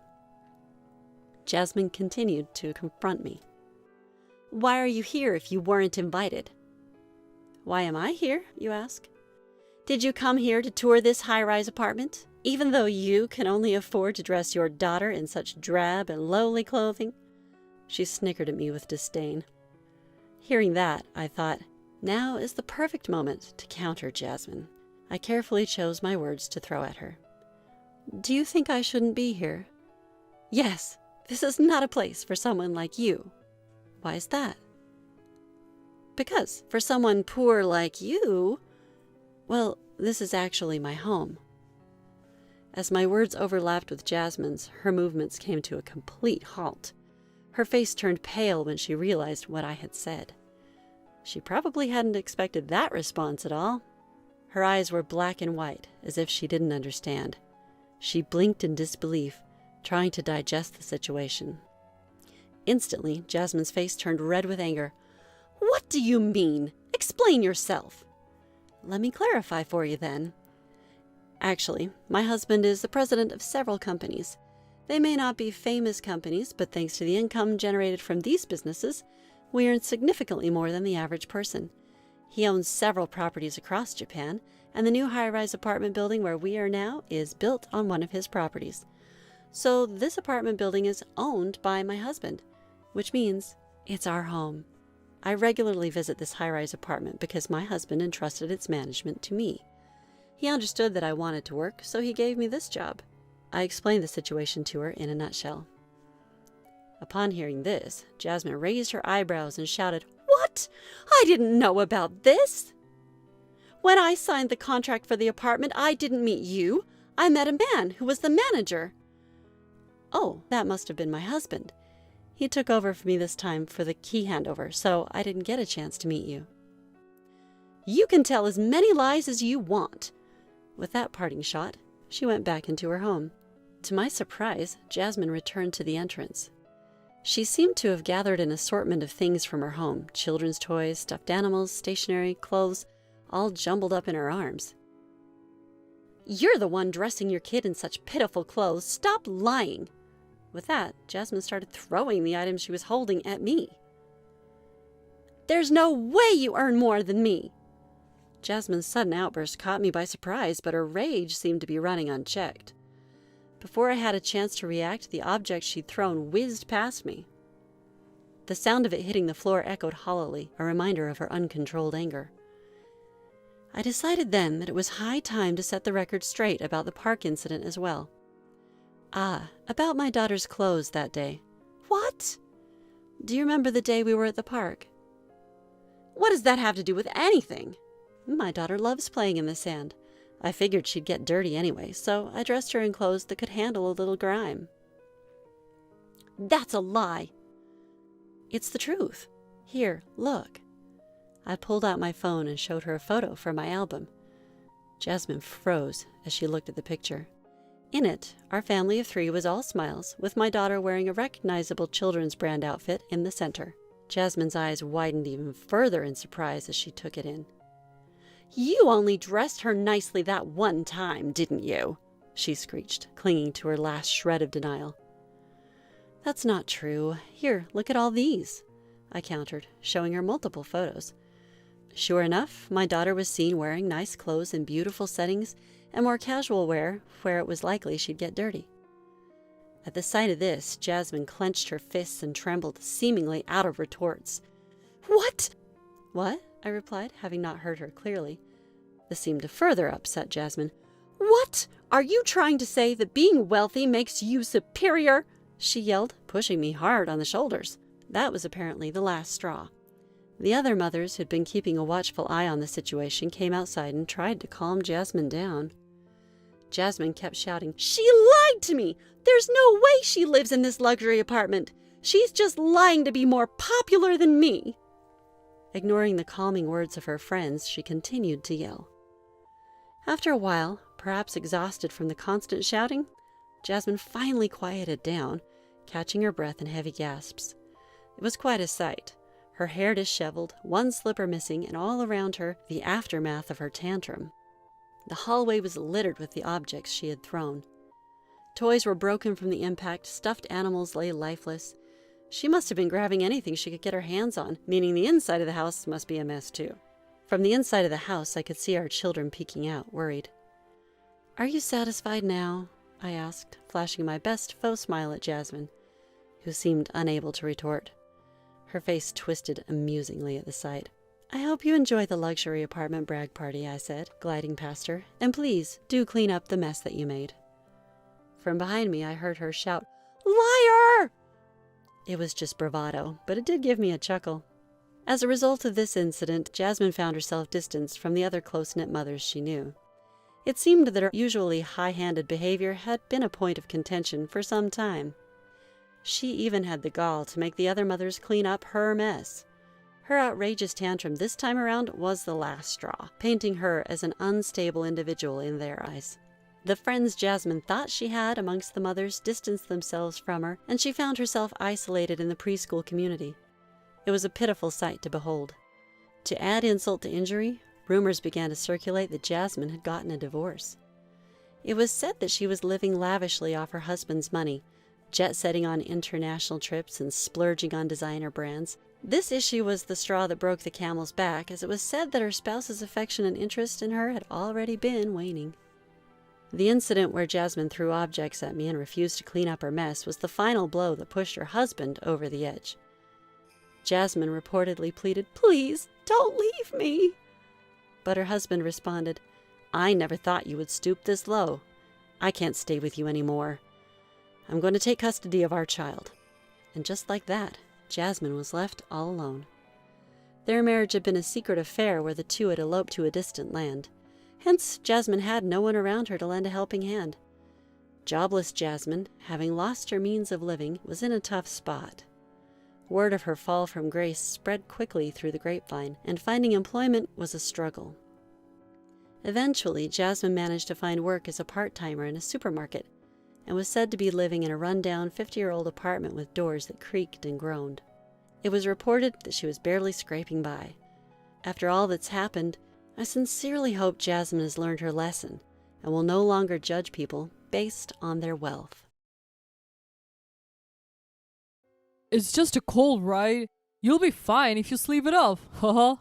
Jasmine continued to confront me. Why are you here if you weren't invited? Why am I here, you ask? Did you come here to tour this high-rise apartment, even though you can only afford to dress your daughter in such drab and lowly clothing? She snickered at me with disdain. Hearing that, I thought, now is the perfect moment to counter Jasmine. I carefully chose my words to throw at her. Do you think I shouldn't be here? Yes, this is not a place for someone like you. Why is that? Because for someone poor like you, well, this is actually my home. As my words overlapped with Jasmine's, her movements came to a complete halt. Her face turned pale when she realized what I had said. She probably hadn't expected that response at all. Her eyes were black and white, as if she didn't understand. She blinked in disbelief, trying to digest the situation. Instantly, Jasmine's face turned red with anger. What do you mean? Explain yourself. Let me clarify for you then. Actually, my husband is the president of several companies. They may not be famous companies, but thanks to the income generated from these businesses, we earn significantly more than the average person. He owns several properties across Japan, and the new high-rise apartment building where we are now is built on one of his properties. So this apartment building is owned by my husband, which means it's our home. I regularly visit this high-rise apartment because my husband entrusted its management to me. He understood that I wanted to work, so he gave me this job. I explained the situation to her in a nutshell. Upon hearing this, Jasmine raised her eyebrows and shouted, What? I didn't know about this! When I signed the contract for the apartment, I didn't meet you. I met a man who was the manager. Oh, that must have been my husband. He took over for me this time for the key handover, so I didn't get a chance to meet you. You can tell as many lies as you want. With that parting shot, she went back into her home. To my surprise, Jasmine returned to the entrance. She seemed to have gathered an assortment of things from her home, children's toys, stuffed animals, stationery, clothes, all jumbled up in her arms. You're the one dressing your kid in such pitiful clothes. Stop lying. With that, Jasmine started throwing the items she was holding at me. There's no way you earn more than me. Jasmine's sudden outburst caught me by surprise, but her rage seemed to be running unchecked. Before I had a chance to react, the object she'd thrown whizzed past me. The sound of it hitting the floor echoed hollowly, a reminder of her uncontrolled anger. I decided then that it was high time to set the record straight about the park incident as well. About my daughter's clothes that day. What? Do you remember the day we were at the park? What does that have to do with anything? My daughter loves playing in the sand. I figured she'd get dirty anyway, so I dressed her in clothes that could handle a little grime. That's a lie. It's the truth. Here, look. I pulled out my phone and showed her a photo from my album. Jasmine froze as she looked at the picture. In it, our family of 3 was all smiles, with my daughter wearing a recognizable children's brand outfit in the center. Jasmine's eyes widened even further in surprise as she took it in. You only dressed her nicely that one time, didn't you? She screeched, clinging to her last shred of denial. That's not true. Here, look at all these, I countered, showing her multiple photos. Sure enough, my daughter was seen wearing nice clothes in beautiful settings and more casual wear where it was likely she'd get dirty. At the sight of this, Jasmine clenched her fists and trembled, seemingly out of retorts. What? What? I replied, having not heard her clearly. This seemed to further upset Jasmine. What? Are you trying to say that being wealthy makes you superior? She yelled, pushing me hard on the shoulders. That was apparently the last straw. The other mothers who'd been keeping a watchful eye on the situation came outside and tried to calm Jasmine down. Jasmine kept shouting, She lied to me! There's no way she lives in this luxury apartment! She's just lying to be more popular than me! Ignoring the calming words of her friends, she continued to yell. After a while, perhaps exhausted from the constant shouting, Jasmine finally quieted down, catching her breath in heavy gasps. It was quite a sight. Her hair disheveled, one slipper missing, and all around her the aftermath of her tantrum. The hallway was littered with the objects she had thrown. Toys were broken from the impact, stuffed animals lay lifeless. She must have been grabbing anything she could get her hands on, meaning the inside of the house must be a mess too. From the inside of the house, I could see our children peeking out, worried. "Are you satisfied now?" I asked, flashing my best faux smile at Jasmine, who seemed unable to retort. Her face twisted amusingly at the sight. "I hope you enjoy the luxury apartment brag party," I said, gliding past her. "And please, do clean up the mess that you made." From behind me, I heard her shout, "Liar!" It was just bravado, but it did give me a chuckle. As a result of this incident, Jasmine found herself distanced from the other close-knit mothers she knew. It seemed that her usually high-handed behavior had been a point of contention for some time. She even had the gall to make the other mothers clean up her mess. Her outrageous tantrum this time around was the last straw, painting her as an unstable individual in their eyes. The friends Jasmine thought she had amongst the mothers distanced themselves from her, and she found herself isolated in the preschool community. It was a pitiful sight to behold. To add insult to injury, rumors began to circulate that Jasmine had gotten a divorce. It was said that she was living lavishly off her husband's money, jet-setting on international trips and splurging on designer brands. This issue was the straw that broke the camel's back, as it was said that her spouse's affection and interest in her had already been waning. The incident where Jasmine threw objects at me and refused to clean up her mess was the final blow that pushed her husband over the edge. Jasmine reportedly pleaded, "Please, don't leave me." But her husband responded, "I never thought you would stoop this low. I can't stay with you anymore. I'm going to take custody of our child." And just like that, Jasmine was left all alone. Their marriage had been a secret affair where the two had eloped to a distant land. Hence, Jasmine had no one around her to lend a helping hand. Jobless Jasmine, having lost her means of living, was in a tough spot. Word of her fall from grace spread quickly through the grapevine, and finding employment was a struggle. Eventually, Jasmine managed to find work as a part-timer in a supermarket, and was said to be living in a run-down 50-year-old apartment with doors that creaked and groaned. It was reported that she was barely scraping by. After all that's happened, I sincerely hope Jasmine has learned her lesson and will no longer judge people based on their wealth. "It's just a cold, right? You'll be fine if you sleep it off, haha."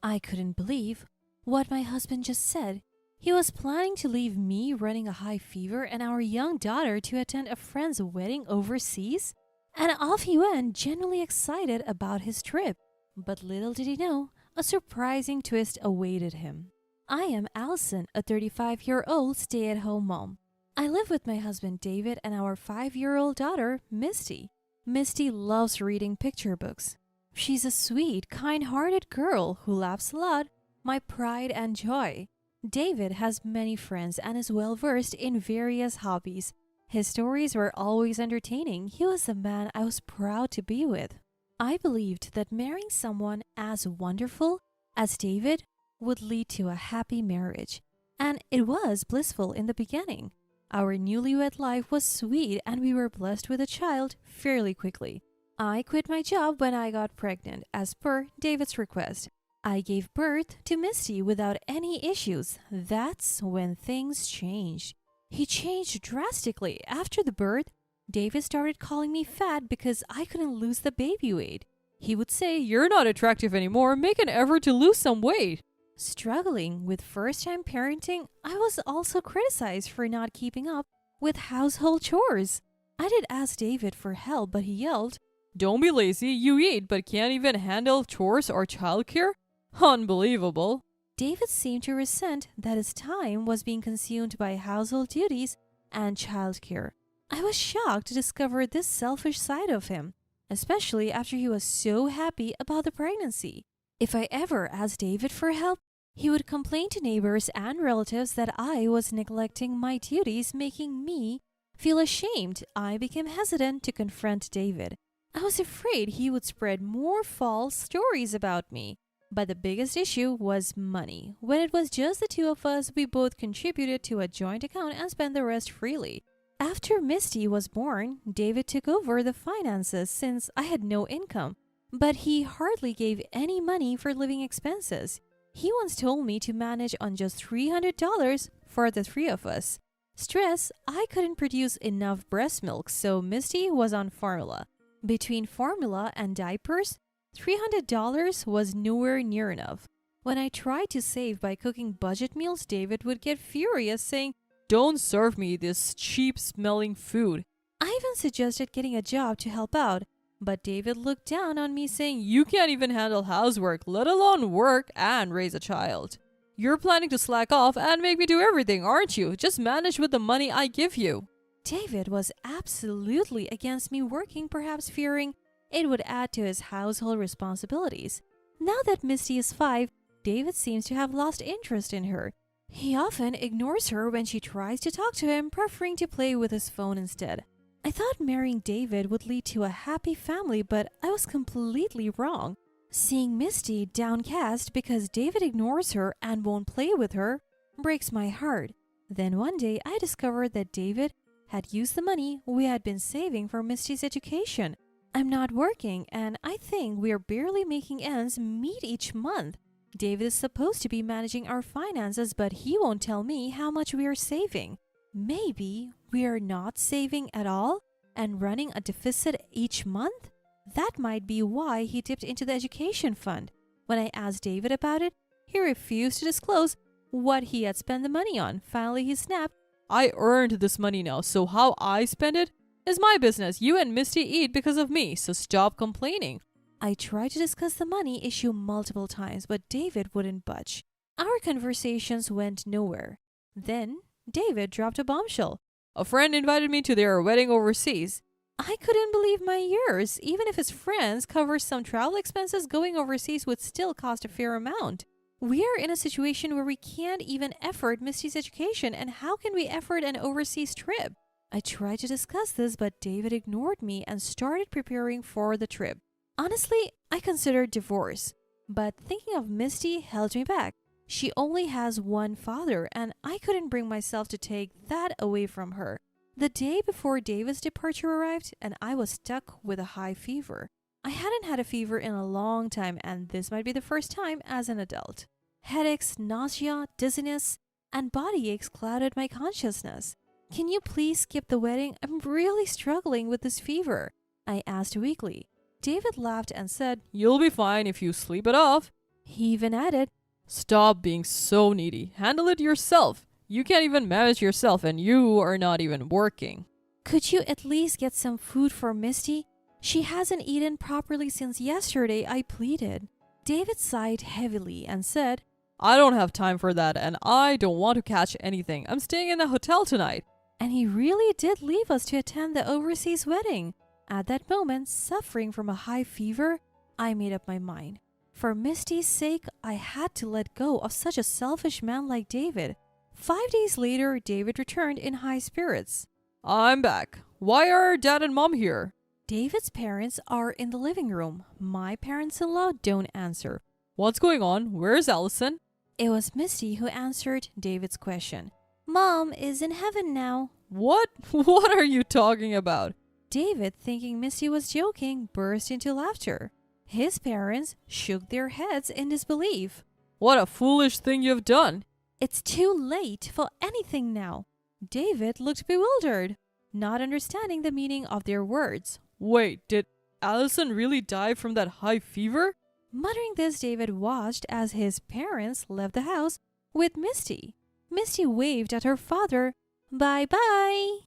I couldn't believe what my husband just said. He was planning to leave me running a high fever and our young daughter to attend a friend's wedding overseas? And off he went, genuinely excited about his trip. But little did he know, a surprising twist awaited him. I am Allison, a 35-year-old stay-at-home mom. I live with my husband David and our 5-year-old daughter, Misty. Misty loves reading picture books. She's a sweet, kind-hearted girl who laughs a lot, my pride and joy. David has many friends and is well-versed in various hobbies. His stories were always entertaining. He was a man I was proud to be with. I believed that marrying someone as wonderful as David would lead to a happy marriage. And it was blissful in the beginning. Our newlywed life was sweet and we were blessed with a child fairly quickly. I quit my job when I got pregnant, as per David's request. I gave birth to Misty without any issues. That's when things changed. He changed drastically. After the birth, David started calling me fat because I couldn't lose the baby weight. He would say, "You're not attractive anymore. Make an effort to lose some weight." Struggling with first-time parenting, I was also criticized for not keeping up with household chores. I did ask David for help, but he yelled, "Don't be lazy. You eat, but can't even handle chores or childcare? Unbelievable." David seemed to resent that his time was being consumed by household duties and childcare. I was shocked to discover this selfish side of him, especially after he was so happy about the pregnancy. If I ever asked David for help, he would complain to neighbors and relatives that I was neglecting my duties, making me feel ashamed. I became hesitant to confront David. I was afraid he would spread more false stories about me. But the biggest issue was money. When it was just the two of us, we both contributed to a joint account and spent the rest freely. After Misty was born, David took over the finances since I had no income, but he hardly gave any money for living expenses. He once told me to manage on just $300 for the three of us. Stress, I couldn't produce enough breast milk, so Misty was on formula. Between formula and diapers, $300 was nowhere near enough. When I tried to save by cooking budget meals, David would get furious, saying, "Don't serve me this cheap-smelling food." I even suggested getting a job to help out, but David looked down on me, saying, "You can't even handle housework, let alone work and raise a child. You're planning to slack off and make me do everything, aren't you? Just manage with the money I give you." David was absolutely against me working, perhaps fearing it would add to his household responsibilities. Now that Misty is 5, David seems to have lost interest in her. He often ignores her when she tries to talk to him, preferring to play with his phone instead. I thought marrying David would lead to a happy family, but I was completely wrong. Seeing Misty downcast because David ignores her and won't play with her breaks my heart. Then one day I discovered that David had used the money we had been saving for Misty's education. I'm not working, and I think we are barely making ends meet each month. David is supposed to be managing our finances, but he won't tell me how much we are saving. Maybe we are not saving at all and running a deficit each month? That might be why he dipped into the education fund. When I asked David about it, he refused to disclose what he had spent the money on. Finally, he snapped, "I earned this money now, so how I spend it is my business. You and Misty eat because of me, so stop complaining." I tried to discuss the money issue multiple times, but David wouldn't budge. Our conversations went nowhere. Then, David dropped a bombshell. "A friend invited me to their wedding overseas." I couldn't believe my ears. Even if his friends cover some travel expenses, going overseas would still cost a fair amount. We are in a situation where we can't even afford Misty's education, and how can we afford an overseas trip? I tried to discuss this, but David ignored me and started preparing for the trip. Honestly, I considered divorce, but thinking of Misty held me back. She only has one father, and I couldn't bring myself to take that away from her. The day before David's departure arrived, and I was stuck with a high fever. I hadn't had a fever in a long time, and this might be the first time as an adult. Headaches, nausea, dizziness, and body aches clouded my consciousness. "Can you please skip the wedding? I'm really struggling with this fever," I asked weakly. David laughed and said, "You'll be fine if you sleep it off." He even added, "Stop being so needy. Handle it yourself. You can't even manage yourself and you are not even working." "Could you at least get some food for Misty? She hasn't eaten properly since yesterday," I pleaded. David sighed heavily and said, "I don't have time for that and I don't want to catch anything. I'm staying in a hotel tonight." And he really did leave us to attend the overseas wedding. At that moment, suffering from a high fever, I made up my mind. For Misty's sake, I had to let go of such a selfish man like David. 5 days later, David returned in high spirits. "I'm back. Why are Dad and Mom here?" David's parents are in the living room. My parents-in-law don't answer. "What's going on? Where's Allison?" It was Misty who answered David's question. "Mom is in heaven now." "What? What are you talking about?" David, thinking Misty was joking, burst into laughter. His parents shook their heads in disbelief. "What a foolish thing you've done." "It's too late for anything now." David looked bewildered, not understanding the meaning of their words. "Wait, did Allison really die from that high fever?" Muttering this, David watched as his parents left the house with Misty. Misty waved at her father. "Bye-bye."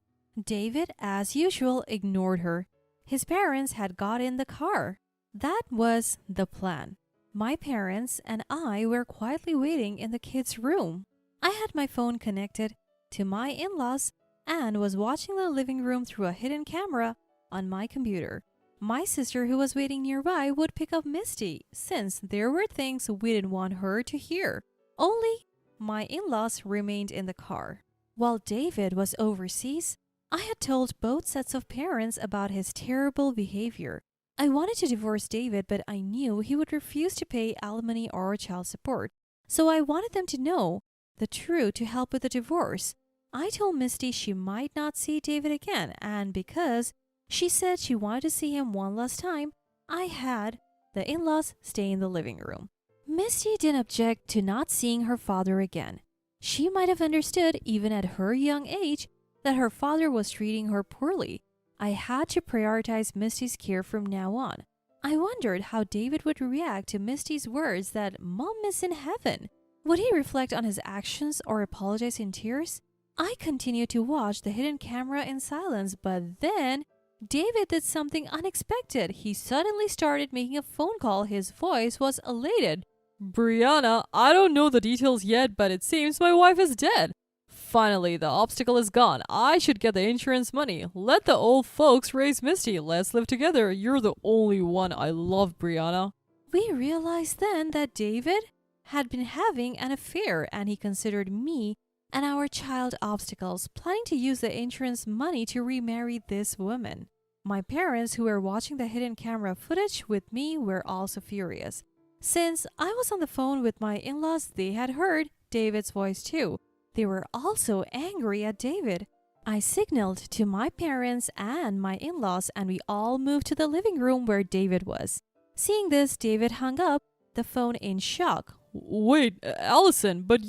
David, as usual, ignored her. His parents had got in the car. That was the plan. My parents and I were quietly waiting in the kids' room. I had my phone connected to my in-laws and was watching the living room through a hidden camera on my computer. My sister, who was waiting nearby, would pick up Misty, since there were things we didn't want her to hear. Only my in-laws remained in the car. While David was overseas, I had told both sets of parents about his terrible behavior. I wanted to divorce David, but I knew he would refuse to pay alimony or child support. So I wanted them to know the truth to help with the divorce. I told Misty she might not see David again, and because she said she wanted to see him one last time, I had the in-laws stay in the living room. Misty didn't object to not seeing her father again. She might have understood, even at her young age, that her father was treating her poorly. I had to prioritize Misty's care from now on. I wondered how David would react to Misty's words that Mom is in heaven. Would he reflect on his actions or apologize in tears? I continued to watch the hidden camera in silence, but then David did something unexpected. He suddenly started making a phone call. His voice was elated. Brianna, I don't know the details yet, but it seems my wife is dead. Finally, the obstacle is gone. I should get the insurance money. Let the old folks raise Misty. Let's live together. You're the only one I love, Brianna. We realized then that David had been having an affair and he considered me and our child obstacles, planning to use the insurance money to remarry this woman. My parents, who were watching the hidden camera footage with me, were also furious. Since I was on the phone with my in-laws, they had heard David's voice too. They were also angry at David. I signaled to my parents and my in-laws, and we all moved to the living room where David was. Seeing this, David hung up the phone in shock. Wait, Allison, but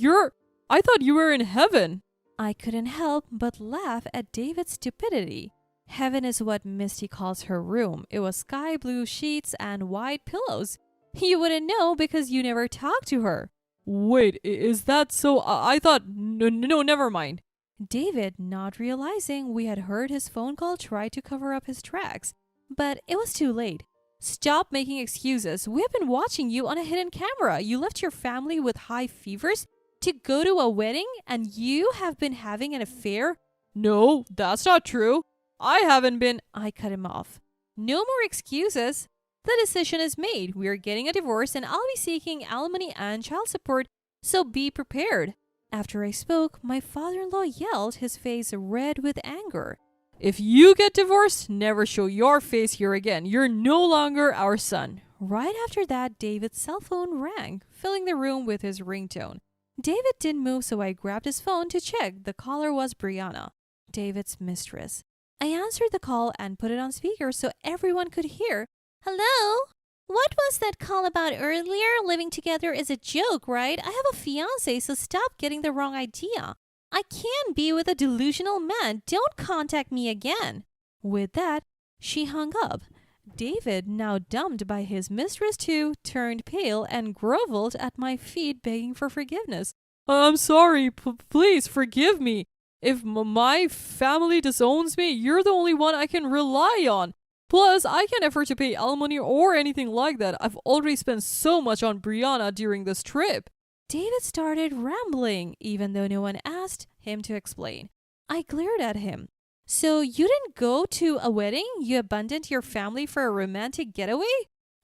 I thought you were in heaven. I couldn't help but laugh at David's stupidity. Heaven is what Misty calls her room. It was sky blue sheets and white pillows. You wouldn't know because you never talked to her. Wait, is that so? I thought... No, never mind. David, not realizing we had heard his phone call, tried to cover up his tracks. But it was too late. Stop making excuses. We have been watching you on a hidden camera. You left your family with high fevers to go to a wedding, and you have been having an affair? No, that's not true. I haven't been... I cut him off. No more excuses. The decision is made. We're getting a divorce and I'll be seeking alimony and child support, so be prepared. After I spoke, my father-in-law yelled, his face red with anger. If you get divorced, never show your face here again. You're no longer our son. Right after that, David's cell phone rang, filling the room with his ringtone. David didn't move, so I grabbed his phone to check. The caller was Brianna, David's mistress. I answered the call and put it on speaker so everyone could hear. Hello? What was that call about earlier? Living together is a joke, right? I have a fiancé, so stop getting the wrong idea. I can't be with a delusional man. Don't contact me again. With that, she hung up. David, now dumped by his mistress too, turned pale and groveled at my feet, begging for forgiveness. I'm sorry. Please forgive me. If my family disowns me, you're the only one I can rely on. Plus, I can't afford to pay alimony or anything like that. I've already spent so much on Brianna during this trip. David started rambling, even though no one asked him to explain. I glared at him. So you didn't go to a wedding? You abandoned your family for a romantic getaway?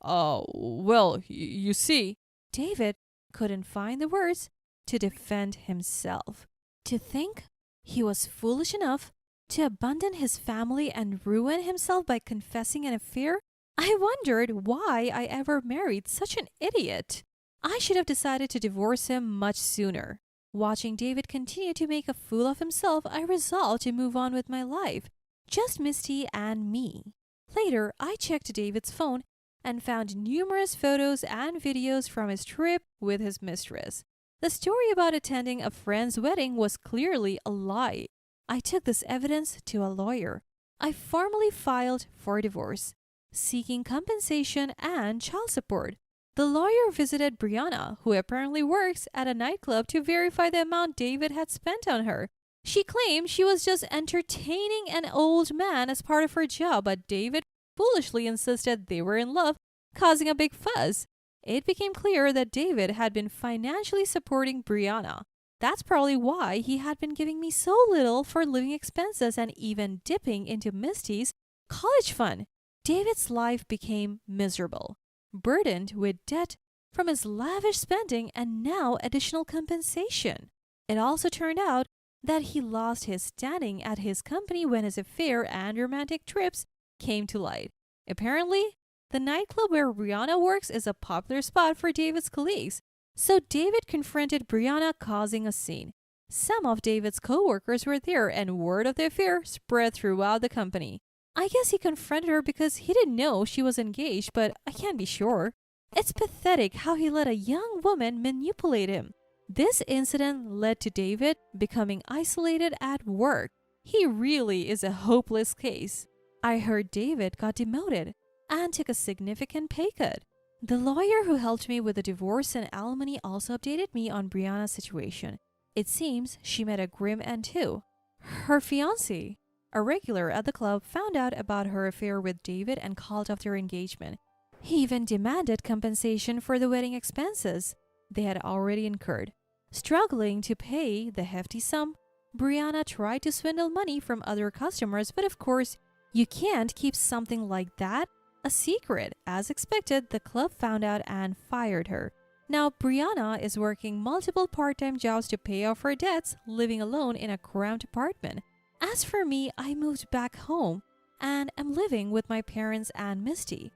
Oh, well, you see. David couldn't find the words to defend himself. To think he was foolish enough to abandon his family and ruin himself by confessing an affair? I wondered why I ever married such an idiot. I should have decided to divorce him much sooner. Watching David continue to make a fool of himself, I resolved to move on with my life. Just Misty and me. Later, I checked David's phone and found numerous photos and videos from his trip with his mistress. The story about attending a friend's wedding was clearly a lie. I took this evidence to a lawyer. I formally filed for divorce, seeking compensation and child support. The lawyer visited Brianna, who apparently works at a nightclub, to verify the amount David had spent on her. She claimed she was just entertaining an old man as part of her job, but David foolishly insisted they were in love, causing a big fuss. It became clear that David had been financially supporting Brianna. That's probably why he had been giving me so little for living expenses and even dipping into Misty's college fund. David's life became miserable, burdened with debt from his lavish spending and now additional compensation. It also turned out that he lost his standing at his company when his affair and romantic trips came to light. Apparently, The nightclub where Brianna works is a popular spot for David's colleagues, so David confronted Brianna, causing a scene. Some of David's co-workers were there, and word of the affair spread throughout the company. I guess he confronted her because he didn't know she was engaged, but I can't be sure. It's pathetic how he let a young woman manipulate him. This incident led to David becoming isolated at work. He really is a hopeless case. I heard David got demoted and took a significant pay cut. The lawyer who helped me with the divorce and alimony also updated me on Brianna's situation. It seems she met a grim end too. Her fiancé, a regular at the club, found out about her affair with David and called off their engagement. He even demanded compensation for the wedding expenses they had already incurred. Struggling to pay the hefty sum, Brianna tried to swindle money from other customers, but of course, you can't keep something like that a secret. As expected, the club found out and fired her. Now, Brianna is working multiple part-time jobs to pay off her debts, living alone in a cramped apartment. As for me, I moved back home and am living with my parents and Misty.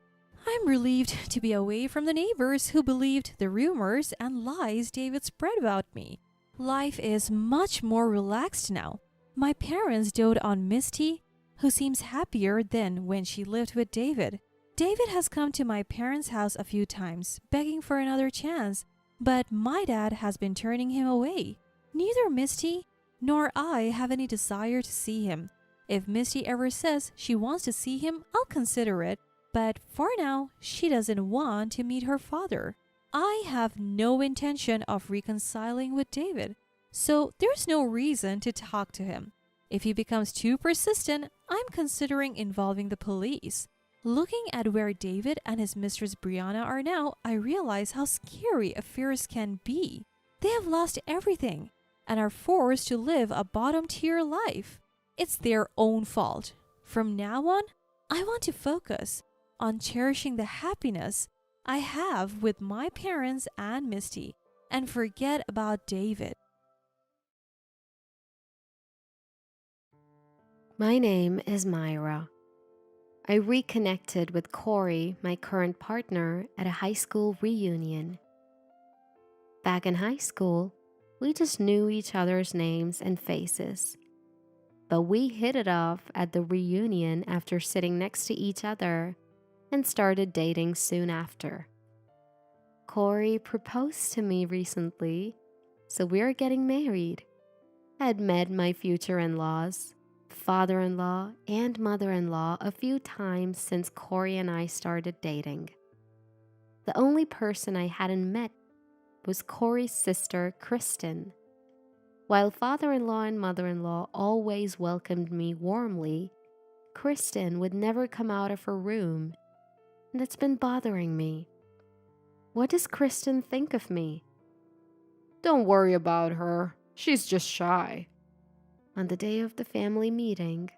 I'm relieved to be away from the neighbors who believed the rumors and lies David spread about me. Life is much more relaxed now. My parents dote on Misty, who seems happier than when she lived with David. David has come to my parents' house a few times, begging for another chance, but my dad has been turning him away. Neither Misty nor I have any desire to see him. If Misty ever says she wants to see him, I'll consider it, but for now, she doesn't want to meet her father. I have no intention of reconciling with David, so there's no reason to talk to him. If he becomes too persistent, I'm considering involving the police. Looking at where David and his mistress Brianna are now, I realize how scary affairs can be. They have lost everything and are forced to live a bottom-tier life. It's their own fault. From now on, I want to focus on cherishing the happiness I have with my parents and Misty and forget about David. My name is Myra. I reconnected with Corey, my current partner, at a high school reunion. Back in high school, we just knew each other's names and faces. But we hit it off at the reunion after sitting next to each other and started dating soon after. Corey proposed to me recently, so we're getting married. I had met my future in-laws, father-in-law, and mother-in-law a few times since Corey and I started dating. The only person I hadn't met was Corey's sister, Kristen. While father-in-law and mother-in-law always welcomed me warmly, Kristen would never come out of her room, and it's been bothering me. What does Kristen think of me? Don't worry about her. She's just shy. On the day of the family meeting,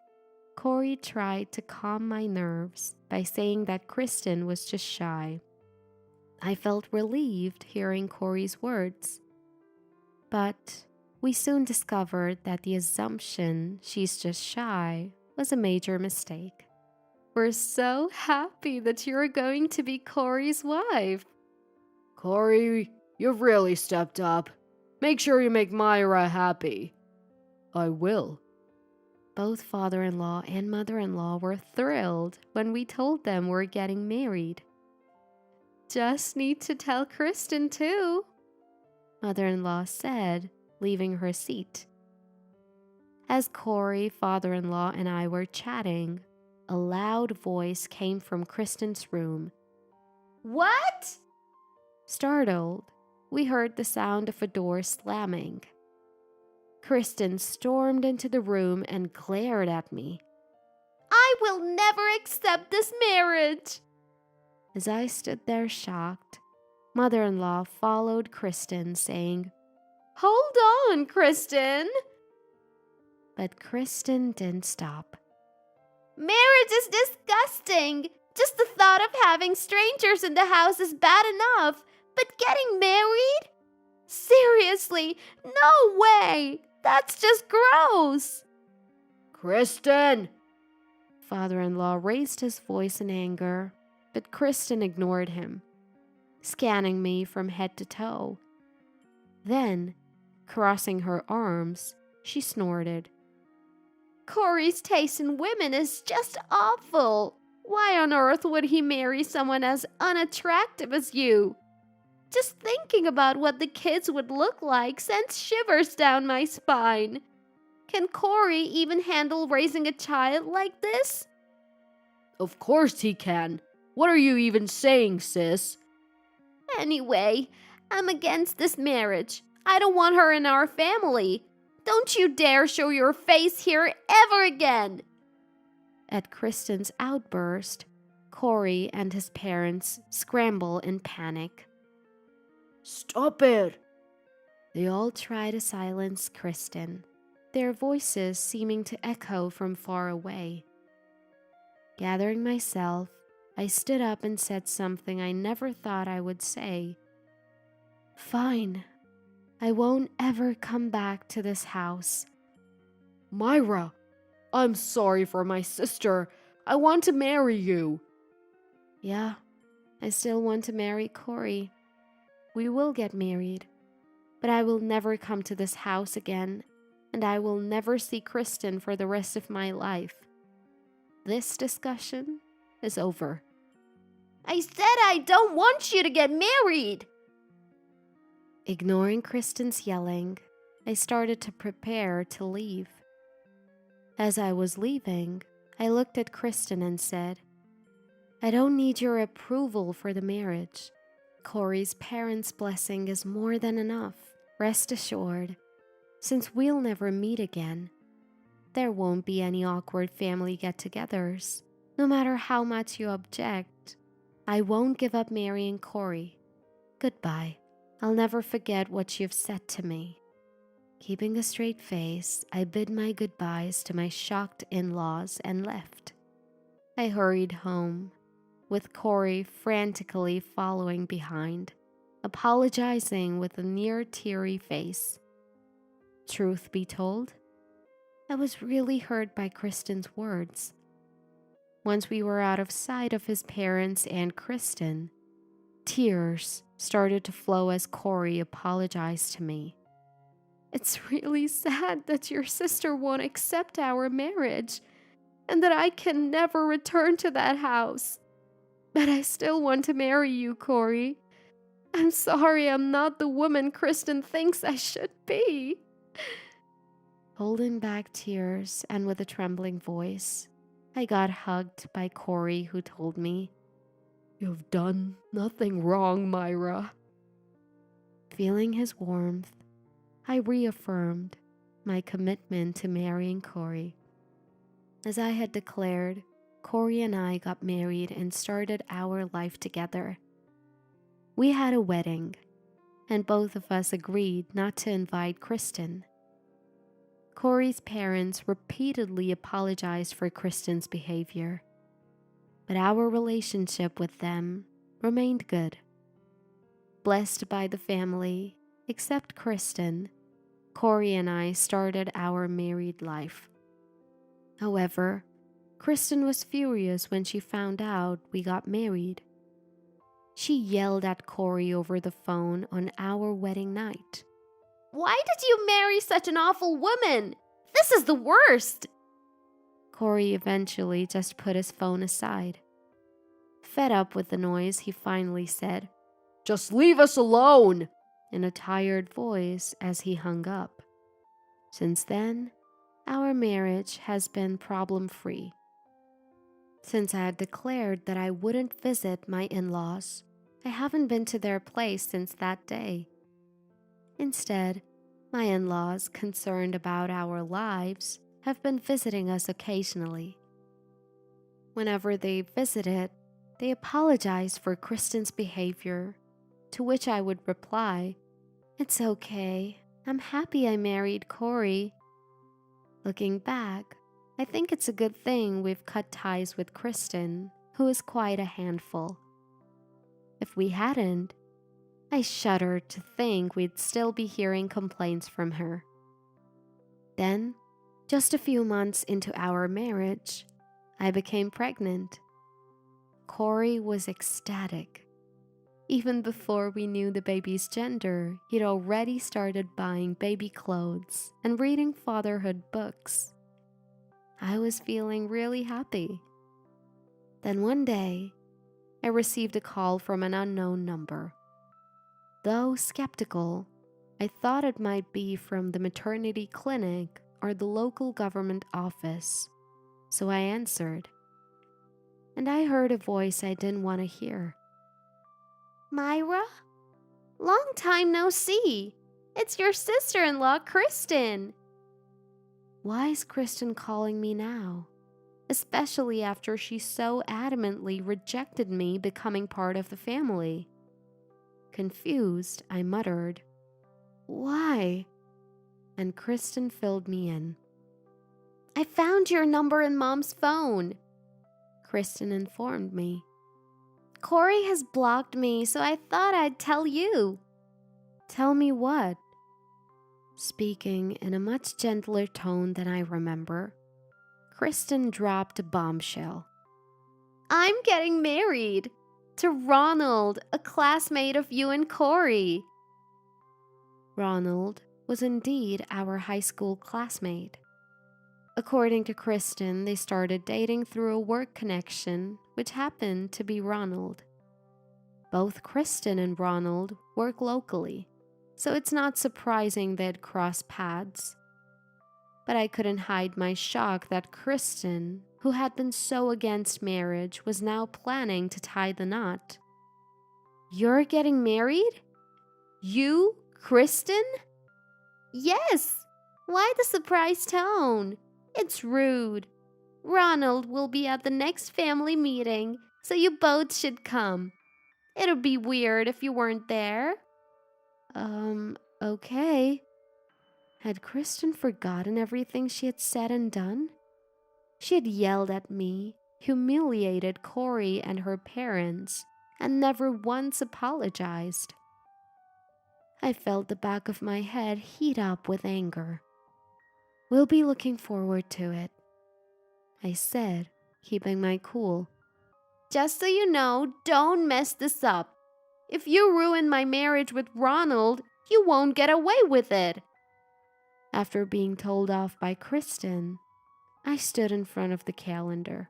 Corey tried to calm my nerves by saying that Kristen was just shy. I felt relieved hearing Corey's words, but we soon discovered that the assumption she's just shy was a major mistake. We're so happy that you're going to be Corey's wife. Corey, you've really stepped up. Make sure you make Myra happy. I will. Both father-in-law and mother-in-law were thrilled when we told them we're getting married. Just need to tell Kristen too, mother-in-law said, leaving her seat. As Corey, father-in-law, and I were chatting, a loud voice came from Kristen's room. What? Startled, we heard the sound of a door slamming. Kristen stormed into the room and glared at me. I will never accept this marriage. As I stood there shocked, mother-in-law followed Kristen, saying, Hold on, Kristen. But Kristen didn't stop. Marriage is disgusting. Just the thought of having strangers in the house is bad enough, but getting married? Seriously, no way. That's just gross. Kristen! Father-in-law raised his voice in anger, but Kristen ignored him, scanning me from head to toe. Then, crossing her arms, she snorted. Corey's taste in women is just awful. Why on earth would he marry someone as unattractive as you? Just thinking about what the kids would look like sends shivers down my spine. Can Corey even handle raising a child like this? Of course he can. What are you even saying, sis? Anyway, I'm against this marriage. I don't want her in our family. Don't you dare show your face here ever again. At Kristen's outburst, Corey and his parents scramble in panic. Stop it! They all try to silence Kristen, their voices seeming to echo from far away. Gathering myself, I stood up and said something I never thought I would say. Fine. I won't ever come back to this house. Myra, I'm sorry for my sister. I want to marry you. Yeah, I still want to marry Corey. We will get married, but I will never come to this house again, and I will never see Kristen for the rest of my life. This discussion is over. I said I don't want you to get married. Ignoring Kristen's yelling, I started to prepare to leave. As I was leaving, I looked at Kristen and said, I don't need your approval for the marriage. Corey's parents' blessing is more than enough. Rest assured, since we'll never meet again, there won't be any awkward family get-togethers. No matter how much you object, I won't give up marrying Corey. Goodbye. I'll never forget what you've said to me. Keeping a straight face, I bid my goodbyes to my shocked in-laws and left. I hurried home, with Corey frantically following behind, apologizing with a near-teary face. Truth be told, I was really hurt by Kristen's words. Once we were out of sight of his parents and Kristen, tears started to flow as Corey apologized to me. It's really sad that your sister won't accept our marriage and that I can never return to that house. But I still want to marry you, Corey. I'm sorry I'm not the woman Kristen thinks I should be. Holding back tears and with a trembling voice, I got hugged by Corey, who told me, You've done nothing wrong, Myra. Feeling his warmth, I reaffirmed my commitment to marrying Corey. As I had declared, Corey and I got married and started our life together. We had a wedding, and both of us agreed not to invite Kristen. Corey's parents repeatedly apologized for Kristen's behavior, but our relationship with them remained good. Blessed by the family, except Kristen, Corey and I started our married life. However, Kristen was furious when she found out we got married. She yelled at Corey over the phone on our wedding night. Why did you marry such an awful woman? This is the worst. Corey eventually just put his phone aside. Fed up with the noise, he finally said, Just leave us alone, in a tired voice as he hung up. Since then, our marriage has been problem-free. Since I had declared that I wouldn't visit my in-laws, I haven't been to their place since that day. Instead, my in-laws, concerned about our lives, have been visiting us occasionally. Whenever they visited, they apologized for Kristen's behavior, to which I would reply, It's okay. I'm happy I married Corey. Looking back, I think it's a good thing we've cut ties with Kristen, who is quite a handful. If we hadn't, I shudder to think we'd still be hearing complaints from her. Then, just a few months into our marriage, I became pregnant. Corey was ecstatic. Even before we knew the baby's gender, he'd already started buying baby clothes and reading fatherhood books. I was feeling really happy. Then one day, I received a call from an unknown number. Though skeptical, I thought it might be from the maternity clinic or the local government office, so I answered. And I heard a voice I didn't want to hear. Myra? Long time no see. It's your sister-in-law, Kristen. Why is Kristen calling me now? Especially after she so adamantly rejected me becoming part of the family. Confused, I muttered, "Why?" And Kristen filled me in. I found your number in Mom's phone. Kristen informed me. Corey has blocked me, so I thought I'd tell you. Tell me what? Speaking in a much gentler tone than I remember, Kristen dropped a bombshell. I'm getting married to Ronald, a classmate of you and Corey. Ronald was indeed our high school classmate. According to Kristen, they started dating through a work connection, which happened to be Ronald. Both Kristen and Ronald work locally, so it's not surprising they'd cross paths. But I couldn't hide my shock that Kristen, who had been so against marriage, was now planning to tie the knot. You're getting married? You, Kristen? Yes. Why the surprise tone? It's rude. Ronald will be at the next family meeting, so you both should come. It'll be weird if you weren't there. Okay. Had Kristen forgotten everything she had said and done? She had yelled at me, humiliated Corey and her parents, and never once apologized. I felt the back of my head heat up with anger. We'll be looking forward to it, I said, keeping my cool. Just so you know, don't mess this up. If you ruin my marriage with Ronald, you won't get away with it. After being told off by Kristen, I stood in front of the calendar.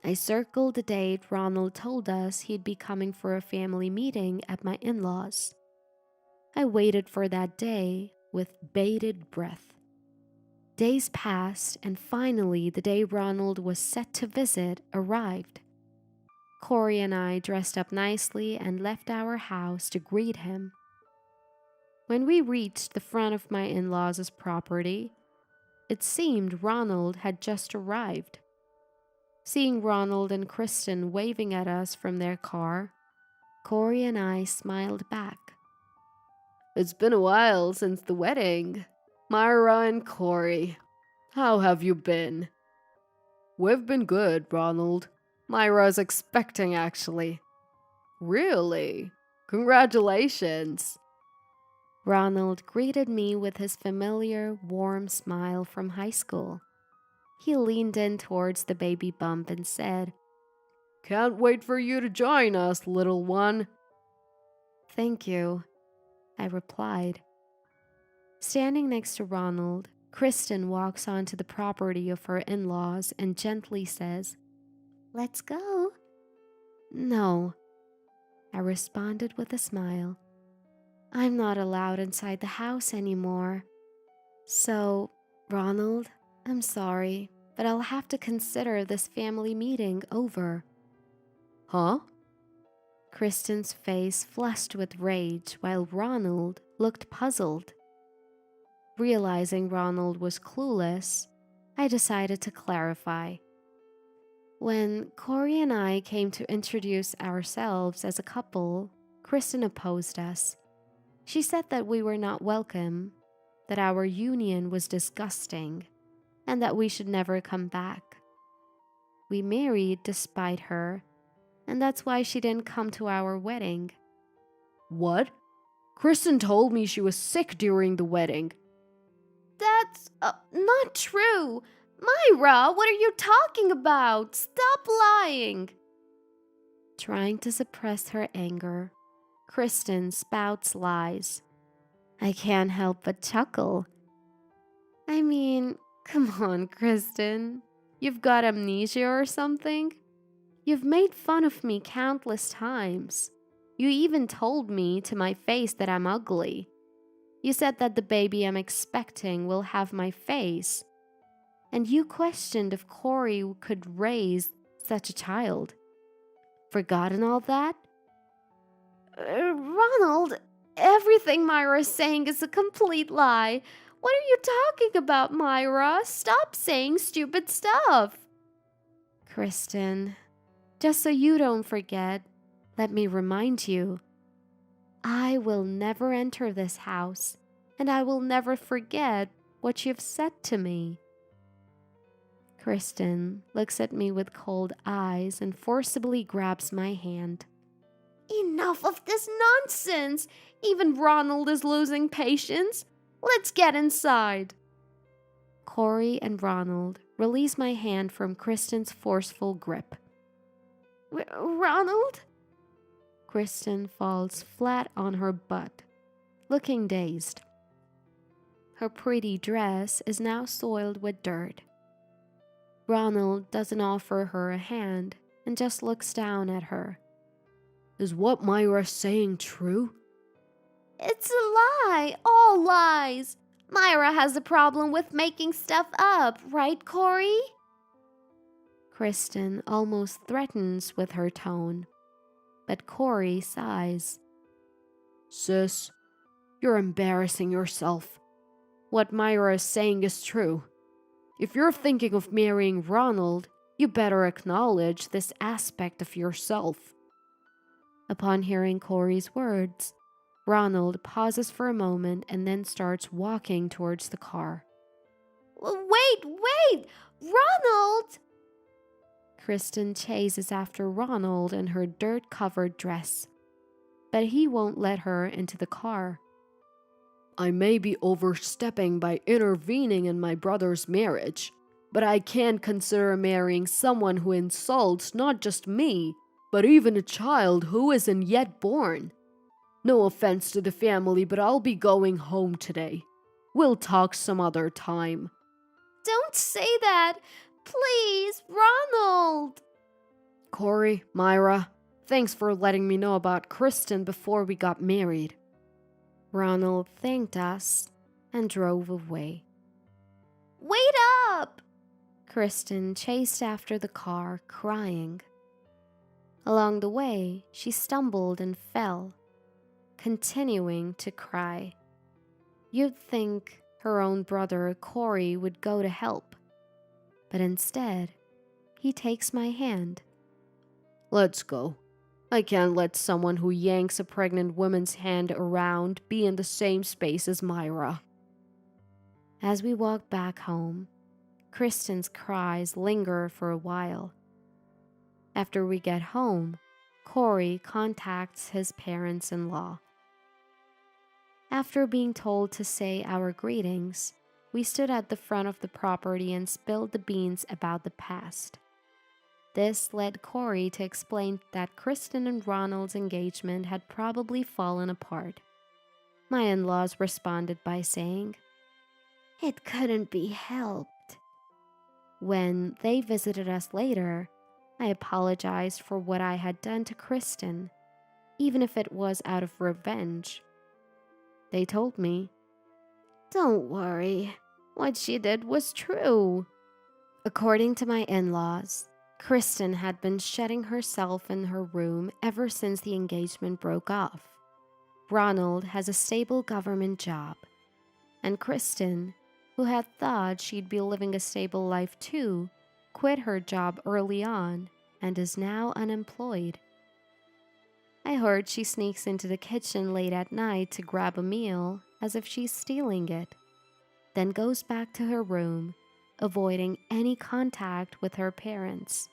I circled the date Ronald told us he'd be coming for a family meeting at my in-laws. I waited for that day with bated breath. Days passed, and finally the day Ronald was set to visit arrived. Corey and I dressed up nicely and left our house to greet him. When we reached the front of my in-laws' property, it seemed Ronald had just arrived. Seeing Ronald and Kristen waving at us from their car, Corey and I smiled back. It's been a while since the wedding. Myra and Corey, how have you been? We've been good, Ronald. Myra's expecting, actually. Really? Congratulations. Ronald greeted me with his familiar, warm smile from high school. He leaned in towards the baby bump and said, Can't wait for you to join us, little one. Thank you, I replied. Standing next to Ronald, Kristen walks onto the property of her in-laws and gently says, Let's go. No, I responded with a smile. I'm not allowed inside the house anymore. So, Ronald, I'm sorry, but I'll have to consider this family meeting over. Huh? Kristen's face flushed with rage while Ronald looked puzzled. Realizing Ronald was clueless, I decided to clarify. When Corey and I came to introduce ourselves as a couple, Kristen opposed us. She said that we were not welcome, that our union was disgusting, and that we should never come back. We married despite her, and that's why she didn't come to our wedding. What? Kristen told me she was sick during the wedding. That's not true. Myra, what are you talking about? Stop lying. Trying to suppress her anger, Kristen spouts lies. I can't help but chuckle. I mean, come on, Kristen. You've got amnesia or something? You've made fun of me countless times. You even told me to my face that I'm ugly. You said that the baby I'm expecting will have my face. And you questioned if Corey could raise such a child. Forgotten all that? Ronald, everything Myra is saying is a complete lie. What are you talking about, Myra? Stop saying stupid stuff. Kristen, just so you don't forget, let me remind you. I will never enter this house, and I will never forget what you've said to me. Kristen looks at me with cold eyes and forcibly grabs my hand. Enough of this nonsense. Even Ronald is losing patience. Let's get inside. Corey and Ronald release my hand from Kristen's forceful grip. Ronald? Kristen falls flat on her butt, looking dazed. Her pretty dress is now soiled with dirt. Ronald doesn't offer her a hand and just looks down at her. Is what Myra's saying true? It's a lie. All lies. Myra has a problem with making stuff up, right, Corey? Kristen almost threatens with her tone, but Corey sighs. Sis, you're embarrassing yourself. What Myra is saying is true. If you're thinking of marrying Ronald, you better acknowledge this aspect of yourself. Upon hearing Corey's words, Ronald pauses for a moment and then starts walking towards the car. Wait! Ronald! Kristen chases after Ronald in her dirt-covered dress, but he won't let her into the car. I may be overstepping by intervening in my brother's marriage, but I can't consider marrying someone who insults not just me, but even a child who isn't yet born. No offense to the family, but I'll be going home today. We'll talk some other time. Don't say that! Please, Ronald! Corey, Myra, thanks for letting me know about Kristen before we got married. Ronald thanked us and drove away. Wait up! Kristen chased after the car, crying. Along the way, she stumbled and fell, continuing to cry. You'd think her own brother Corey would go to help, but instead, he takes my hand. Let's go. I can't let someone who yanks a pregnant woman's hand around be in the same space as Myra. As we walk back home, Kristen's cries linger for a while. After we get home, Corey contacts his parents-in-law. After being told to say our greetings, we stood at the front of the property and spilled the beans about the past. This led Corey to explain that Kristen and Ronald's engagement had probably fallen apart. My in-laws responded by saying, It couldn't be helped. When they visited us later, I apologized for what I had done to Kristen, even if it was out of revenge. They told me, Don't worry. What she did was true. According to my in-laws, Kristen had been shutting herself in her room ever since the engagement broke off. Ronald has a stable government job, and Kristen, who had thought she'd be living a stable life too, quit her job early on and is now unemployed. I heard she sneaks into the kitchen late at night to grab a meal as if she's stealing it, then goes back to her room, avoiding any contact with her parents.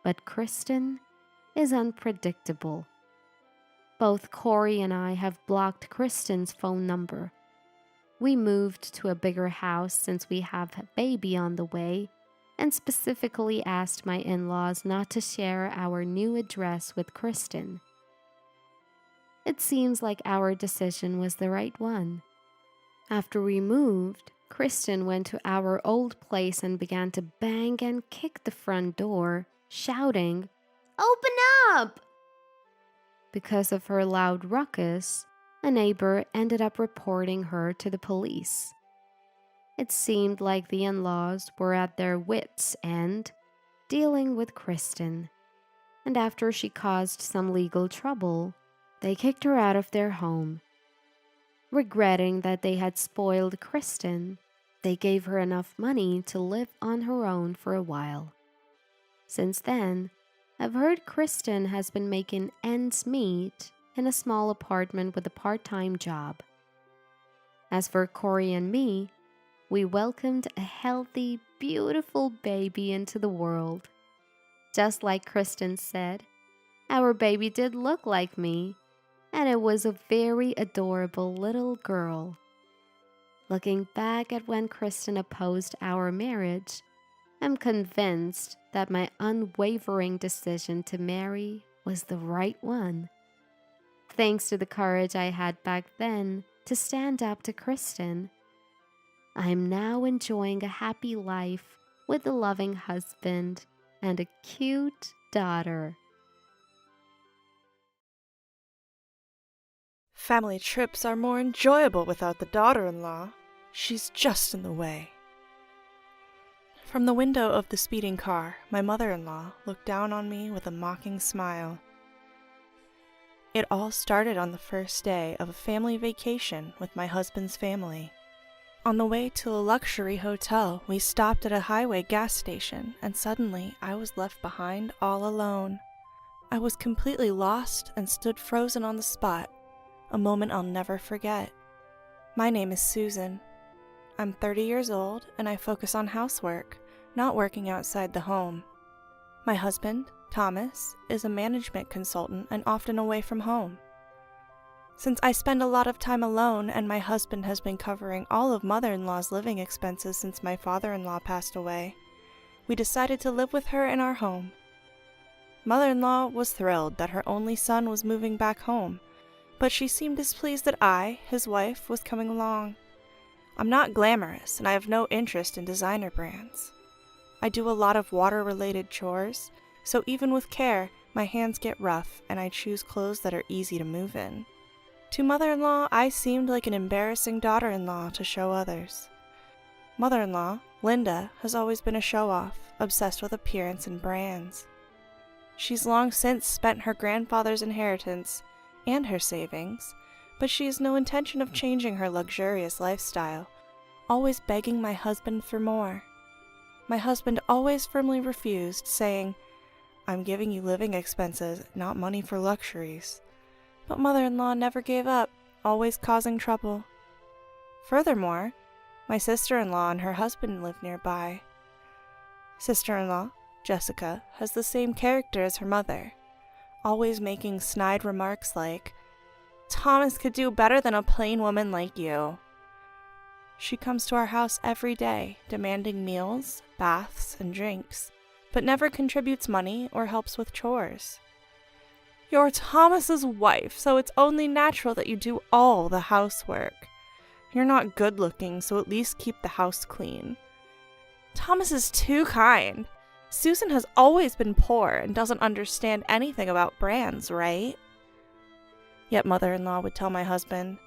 But Kristen is unpredictable. Both Corey and I have blocked Kristen's phone number. We moved to a bigger house since we have a baby on the way, and specifically asked my in-laws not to share our new address with Kristen. It seems like our decision was the right one. After we moved, Kristen went to our old place and began to bang and kick the front door, shouting, Open up! Because of her loud ruckus, a neighbor ended up reporting her to the police. It seemed like the in-laws were at their wits' end dealing with Kristen, and after she caused some legal trouble, they kicked her out of their home. Regretting that they had spoiled Kristen, they gave her enough money to live on her own for a while. Since then, I've heard Kristen has been making ends meet in a small apartment with a part-time job. As for Corey and me, we welcomed a healthy, beautiful baby into the world. Just like Kristen said, our baby did look like me, and it was a very adorable little girl. Looking back at when Kristen opposed our marriage, I'm convinced that my unwavering decision to marry was the right one. Thanks to the courage I had back then to stand up to Kristen, I am now enjoying a happy life with a loving husband and a cute daughter. Family trips are more enjoyable without the daughter-in-law. She's just in the way. From the window of the speeding car, my mother-in-law looked down on me with a mocking smile. It all started on the first day of a family vacation with my husband's family. On the way to a luxury hotel, we stopped at a highway gas station, and suddenly I was left behind all alone. I was completely lost and stood frozen on the spot, a moment I'll never forget. My name is Susan. I'm 30 years old, and I focus on housework, not working outside the home. My husband, Thomas, is a management consultant and often away from home. Since I spend a lot of time alone and my husband has been covering all of mother-in-law's living expenses since my father-in-law passed away, we decided to live with her in our home. Mother-in-law was thrilled that her only son was moving back home, but she seemed displeased that I, his wife, was coming along. I'm not glamorous and I have no interest in designer brands. I do a lot of water-related chores, so even with care, my hands get rough and I choose clothes that are easy to move in. To mother-in-law, I seemed like an embarrassing daughter-in-law to show others. Mother-in-law, Linda, has always been a show-off, obsessed with appearance and brands. She's long since spent her grandfather's inheritance and her savings, but she has no intention of changing her luxurious lifestyle, always begging my husband for more. My husband always firmly refused, saying, "I'm giving you living expenses, not money for luxuries." But mother-in-law never gave up, always causing trouble. Furthermore, my sister-in-law and her husband live nearby. Sister-in-law, Jessica, has the same character as her mother, always making snide remarks like, "Thomas could do better than a plain woman like you." She comes to our house every day, demanding meals, baths, and drinks, but never contributes money or helps with chores. "You're Thomas's wife, so it's only natural that you do all the housework. You're not good-looking, so at least keep the house clean. Thomas is too kind. Susan has always been poor and doesn't understand anything about brands, right?" Yet mother-in-law would tell my husband,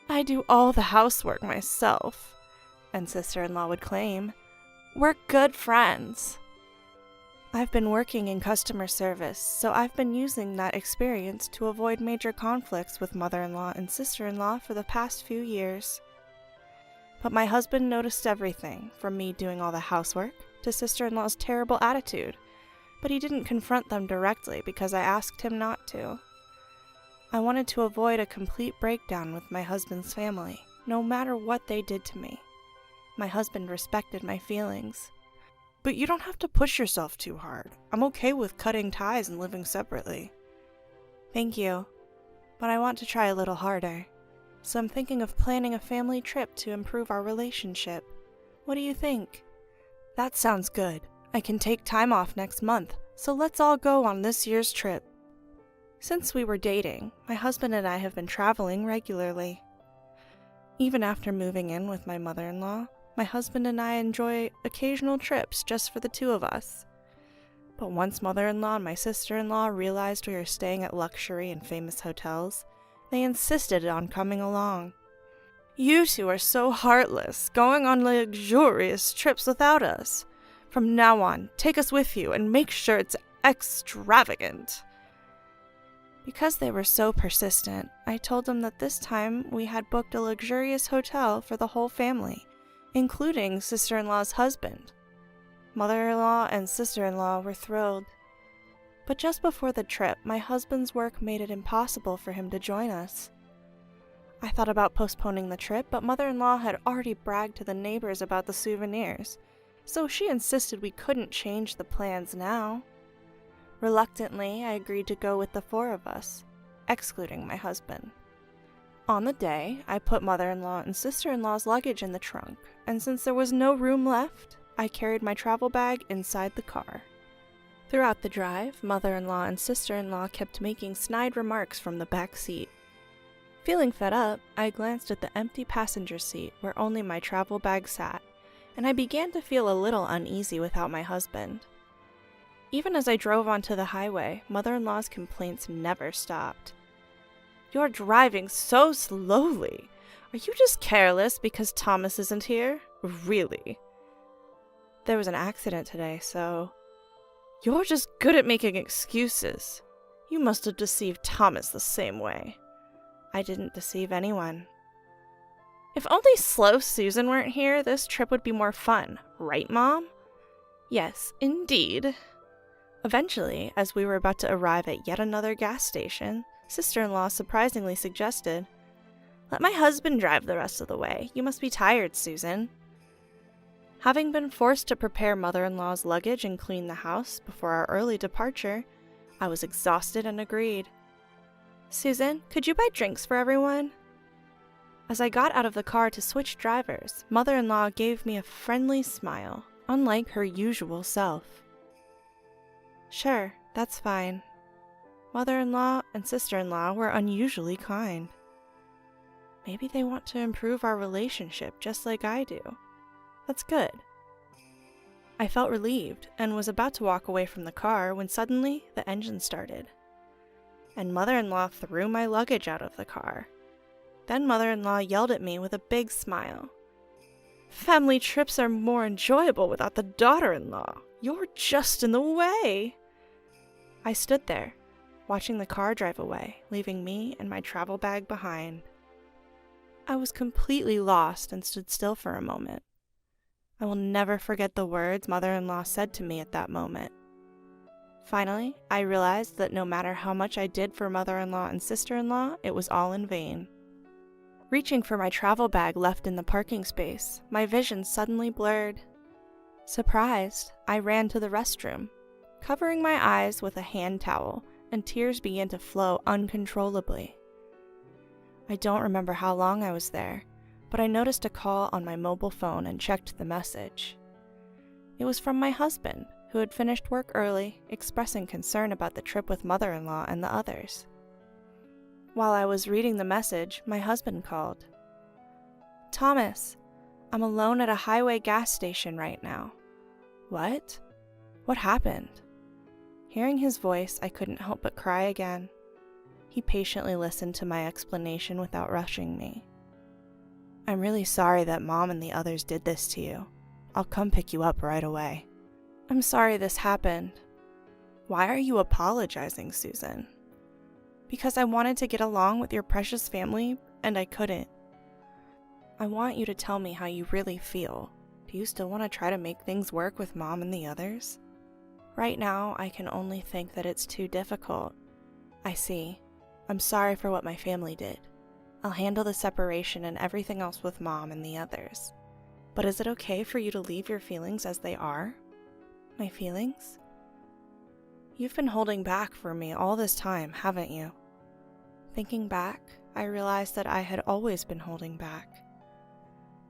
"I do all the housework myself." And sister-in-law would claim, "We're good friends." I've been working in customer service, so I've been using that experience to avoid major conflicts with mother-in-law and sister-in-law for the past few years. But my husband noticed everything, from me doing all the housework to sister-in-law's terrible attitude, but he didn't confront them directly because I asked him not to. I wanted to avoid a complete breakdown with my husband's family, no matter what they did to me. My husband respected my feelings. "But you don't have to push yourself too hard. I'm okay with cutting ties and living separately." "Thank you, but I want to try a little harder. So I'm thinking of planning a family trip to improve our relationship. What do you think?" That sounds good. I can take time off next month, so let's all go on this year's trip. Since we were dating, my husband and I have been traveling regularly. Even after moving in with my mother-in-law, my husband and I enjoy occasional trips just for the two of us. But once mother-in-law and my sister-in-law realized we were staying at luxury and famous hotels, they insisted on coming along. You two are so heartless, going on luxurious trips without us. From now on, take us with you and make sure it's extravagant. Because they were so persistent, I told them that this time we had booked a luxurious hotel for the whole family, including sister-in-law's husband. Mother-in-law and sister-in-law were thrilled. But just before the trip, my husband's work made it impossible for him to join us. I thought about postponing the trip, but mother-in-law had already bragged to the neighbors about the souvenirs, so she insisted we couldn't change the plans now. Reluctantly, I agreed to go with the four of us, excluding my husband. On the day, I put mother-in-law and sister-in-law's luggage in the trunk, and since there was no room left, I carried my travel bag inside the car. Throughout the drive, mother-in-law and sister-in-law kept making snide remarks from the back seat. Feeling fed up, I glanced at the empty passenger seat where only my travel bag sat, and I began to feel a little uneasy without my husband. Even as I drove onto the highway, mother-in-law's complaints never stopped. You're driving so slowly. Are you just careless because Thomas isn't here? Really? There was an accident today, so... You're just good at making excuses. You must have deceived Thomas the same way. I didn't deceive anyone. If only slow Susan weren't here, this trip would be more fun, right, Mom? Yes, indeed. Eventually, as we were about to arrive at yet another gas station, sister-in-law surprisingly suggested, "Let my husband drive the rest of the way. You must be tired, Susan." Having been forced to prepare mother-in-law's luggage and clean the house before our early departure, I was exhausted and agreed. "Susan, could you buy drinks for everyone?" As I got out of the car to switch drivers, mother-in-law gave me a friendly smile, unlike her usual self. Sure, that's fine. Mother-in-law and sister-in-law were unusually kind. Maybe they want to improve our relationship just like I do. That's good. I felt relieved and was about to walk away from the car when suddenly the engine started. And mother-in-law threw my luggage out of the car. Then mother-in-law yelled at me with a big smile. "Family trips are more enjoyable without the daughter-in-law. You're just in the way." I stood there, watching the car drive away, leaving me and my travel bag behind. I was completely lost and stood still for a moment. I will never forget the words mother-in-law said to me at that moment. Finally, I realized that no matter how much I did for mother-in-law and sister-in-law, it was all in vain. Reaching for my travel bag left in the parking space, my vision suddenly blurred. Surprised, I ran to the restroom, covering my eyes with a hand towel, and tears began to flow uncontrollably. I don't remember how long I was there, but I noticed a call on my mobile phone and checked the message. It was from my husband, who had finished work early, expressing concern about the trip with mother-in-law and the others. While I was reading the message, my husband called. "Thomas, I'm alone at a highway gas station right now." "What? What happened?" Hearing his voice, I couldn't help but cry again. He patiently listened to my explanation without rushing me. "I'm really sorry that Mom and the others did this to you. I'll come pick you up right away." "I'm sorry this happened." "Why are you apologizing, Susan?" "Because I wanted to get along with your precious family, and I couldn't." "I want you to tell me how you really feel. Do you still want to try to make things work with Mom and the others?" "Right now, I can only think that it's too difficult." "I see. I'm sorry for what my family did. I'll handle the separation and everything else with Mom and the others. But is it okay for you to leave your feelings as they are?" "My feelings?" "You've been holding back for me all this time, haven't you?" Thinking back, I realized that I had always been holding back.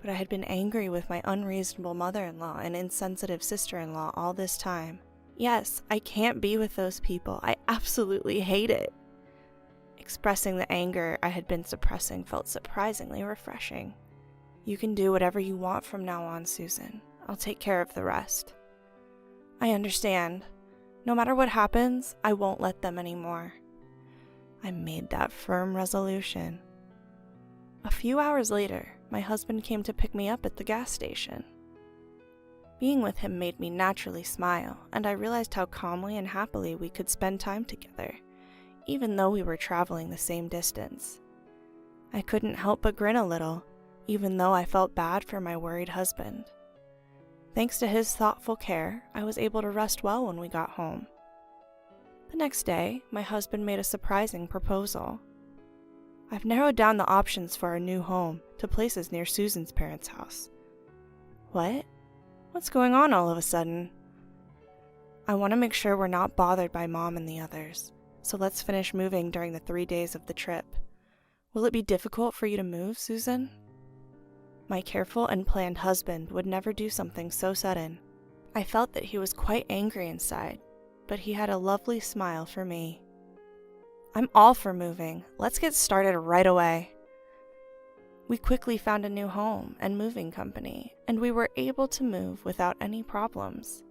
But I had been angry with my unreasonable mother-in-law and insensitive sister-in-law all this time. Yes, I can't be with those people. I absolutely hate it. Expressing the anger I had been suppressing felt surprisingly refreshing. You can do whatever you want from now on, Susan. I'll take care of the rest. I understand. No matter what happens, I won't let them anymore. I made that firm resolution. A few hours later, my husband came to pick me up at the gas station. Being with him made me naturally smile, and I realized how calmly and happily we could spend time together, even though we were traveling the same distance. I couldn't help but grin a little, even though I felt bad for my worried husband. Thanks to his thoughtful care, I was able to rest well when we got home. The next day, my husband made a surprising proposal. I've narrowed down the options for our new home to places near Susan's parents' house. What? What's going on all of a sudden? I want to make sure we're not bothered by Mom and the others, so let's finish moving during the 3 days of the trip. Will it be difficult for you to move, Susan? My careful and planned husband would never do something so sudden. I felt that he was quite angry inside, but he had a lovely smile for me. I'm all for moving. Let's get started right away. We quickly found a new home and moving company, and we were able to move without any problems.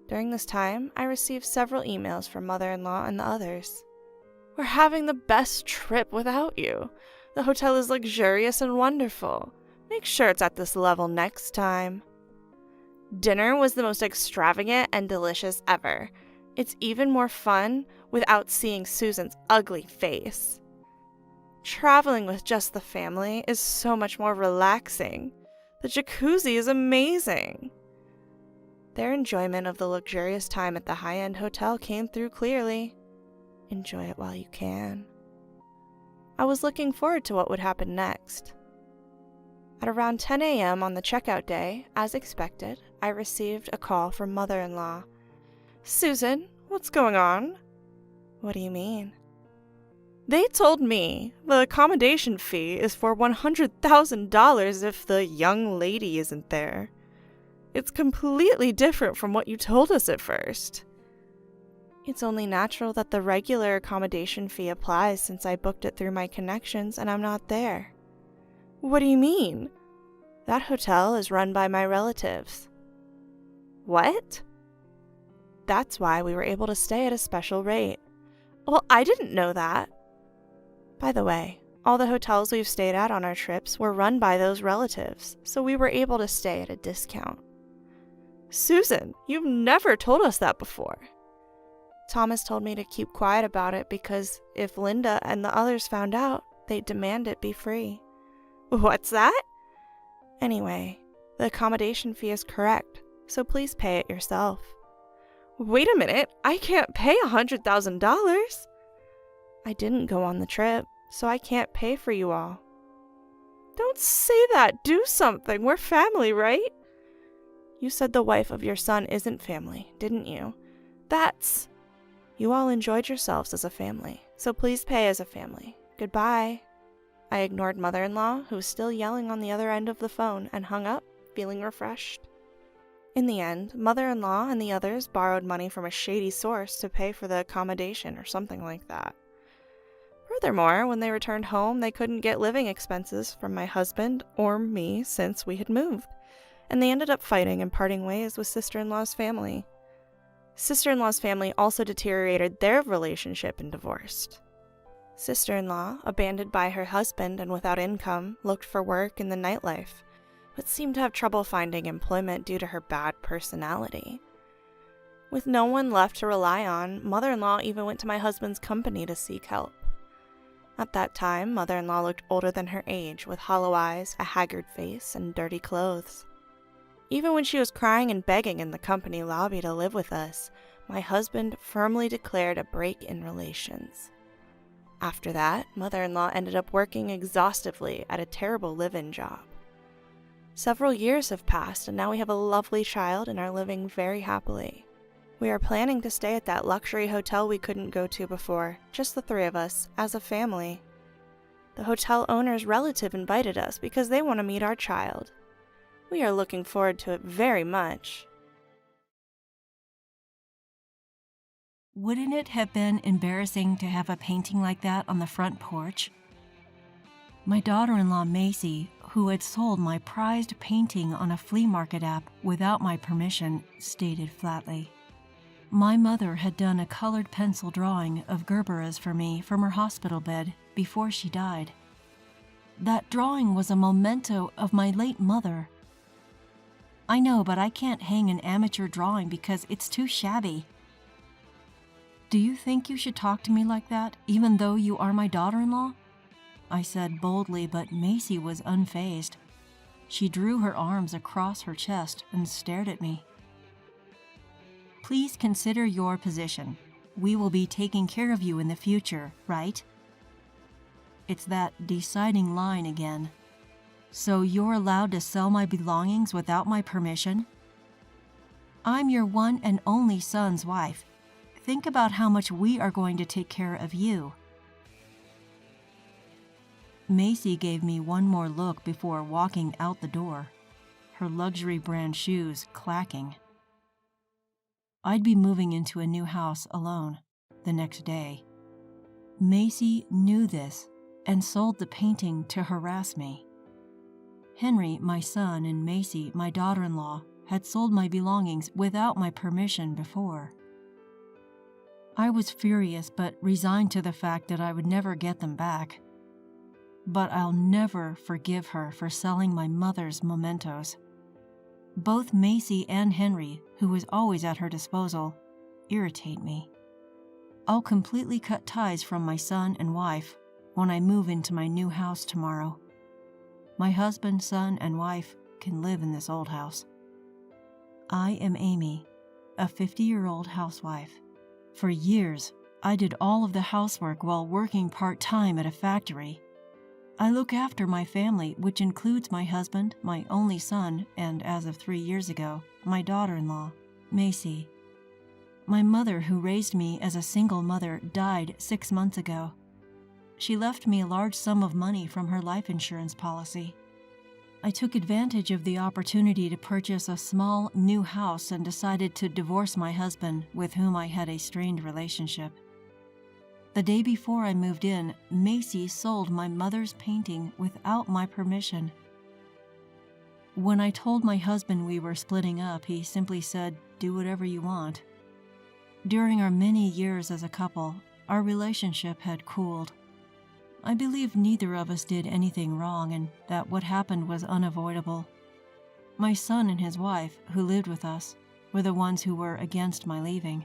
During this time, I received several emails from mother-in-law and the others. We're having the best trip without you. The hotel is luxurious and wonderful. Make sure it's at this level next time. Dinner was the most extravagant and delicious ever. It's even more fun without seeing Susan's ugly face. Traveling with just the family is so much more relaxing. The jacuzzi is amazing. Their enjoyment of the luxurious time at the high-end hotel came through clearly. Enjoy it while you can. I was looking forward to what would happen next. At around 10 a.m. on the checkout day, as expected, I received a call from mother-in-law. Susan, what's going on? What do you mean? They told me the accommodation fee is for $100,000 if the young lady isn't there. It's completely different from what you told us at first. It's only natural that the regular accommodation fee applies since I booked it through my connections and I'm not there. What do you mean? That hotel is run by my relatives. What? That's why we were able to stay at a special rate. Well, I didn't know that. By the way, all the hotels we've stayed at on our trips were run by those relatives, so we were able to stay at a discount. Susan, you've never told us that before. Thomas told me to keep quiet about it because if Linda and the others found out, they'd demand it be free. What's that? Anyway, the accommodation fee is correct, so please pay it yourself. Wait a minute, I can't pay $100,000. I didn't go on the trip, so I can't pay for you all. Don't say that, do something, we're family, right? You said the wife of your son isn't family, didn't you? You all enjoyed yourselves as a family, so please pay as a family. Goodbye. I ignored mother-in-law, who was still yelling on the other end of the phone, and hung up, feeling refreshed. In the end, mother-in-law and the others borrowed money from a shady source to pay for the accommodation or something like that. Furthermore, when they returned home, they couldn't get living expenses from my husband or me since we had moved, and they ended up fighting and parting ways with sister-in-law's family. Sister-in-law's family also deteriorated their relationship and divorced. Sister-in-law, abandoned by her husband and without income, looked for work in the nightlife, but seemed to have trouble finding employment due to her bad personality. With no one left to rely on, mother-in-law even went to my husband's company to seek help. At that time, mother-in-law looked older than her age, with hollow eyes, a haggard face, and dirty clothes. Even when she was crying and begging in the company lobby to live with us, my husband firmly declared a break in relations. After that, mother-in-law ended up working exhaustively at a terrible live-in job. Several years have passed, and now we have a lovely child and are living very happily. We are planning to stay at that luxury hotel we couldn't go to before, just the three of us, as a family. The hotel owner's relative invited us because they want to meet our child. We are looking forward to it very much. Wouldn't it have been embarrassing to have a painting like that on the front porch? My daughter-in-law Macy, who had sold my prized painting on a flea market app without my permission, stated flatly. My mother had done a colored pencil drawing of Gerberas for me from her hospital bed before she died. That drawing was a memento of my late mother. I know, but I can't hang an amateur drawing because it's too shabby. Do you think you should talk to me like that, even though you are my daughter-in-law? I said boldly, but Macy was unfazed. She drew her arms across her chest and stared at me. Please consider your position. We will be taking care of you in the future, right? It's that deciding line again. So you're allowed to sell my belongings without my permission? I'm your one and only son's wife. Think about how much we are going to take care of you. Macy gave me one more look before walking out the door, her luxury brand shoes clacking. I'd be moving into a new house alone the next day. Macy knew this and sold the painting to harass me. Henry, my son, and Macy, my daughter-in-law, had sold my belongings without my permission before. I was furious but resigned to the fact that I would never get them back. But I'll never forgive her for selling my mother's mementos. Both Macy and Henry, who was always at her disposal, irritate me. I'll completely cut ties from my son and wife when I move into my new house tomorrow. My husband, son, and wife can live in this old house. I am Amy, a 50-year-old housewife. For years, I did all of the housework while working part-time at a factory. I look after my family, which includes my husband, my only son, and as of 3 years ago, my daughter-in-law, Macy. My mother, who raised me as a single mother, died 6 months ago. She left me a large sum of money from her life insurance policy. I took advantage of the opportunity to purchase a small, new house and decided to divorce my husband, with whom I had a strained relationship. The day before I moved in, Macy sold my mother's painting without my permission. When I told my husband we were splitting up, he simply said, "Do whatever you want." During our many years as a couple, our relationship had cooled. I believe neither of us did anything wrong and that what happened was unavoidable. My son and his wife, who lived with us, were the ones who were against my leaving.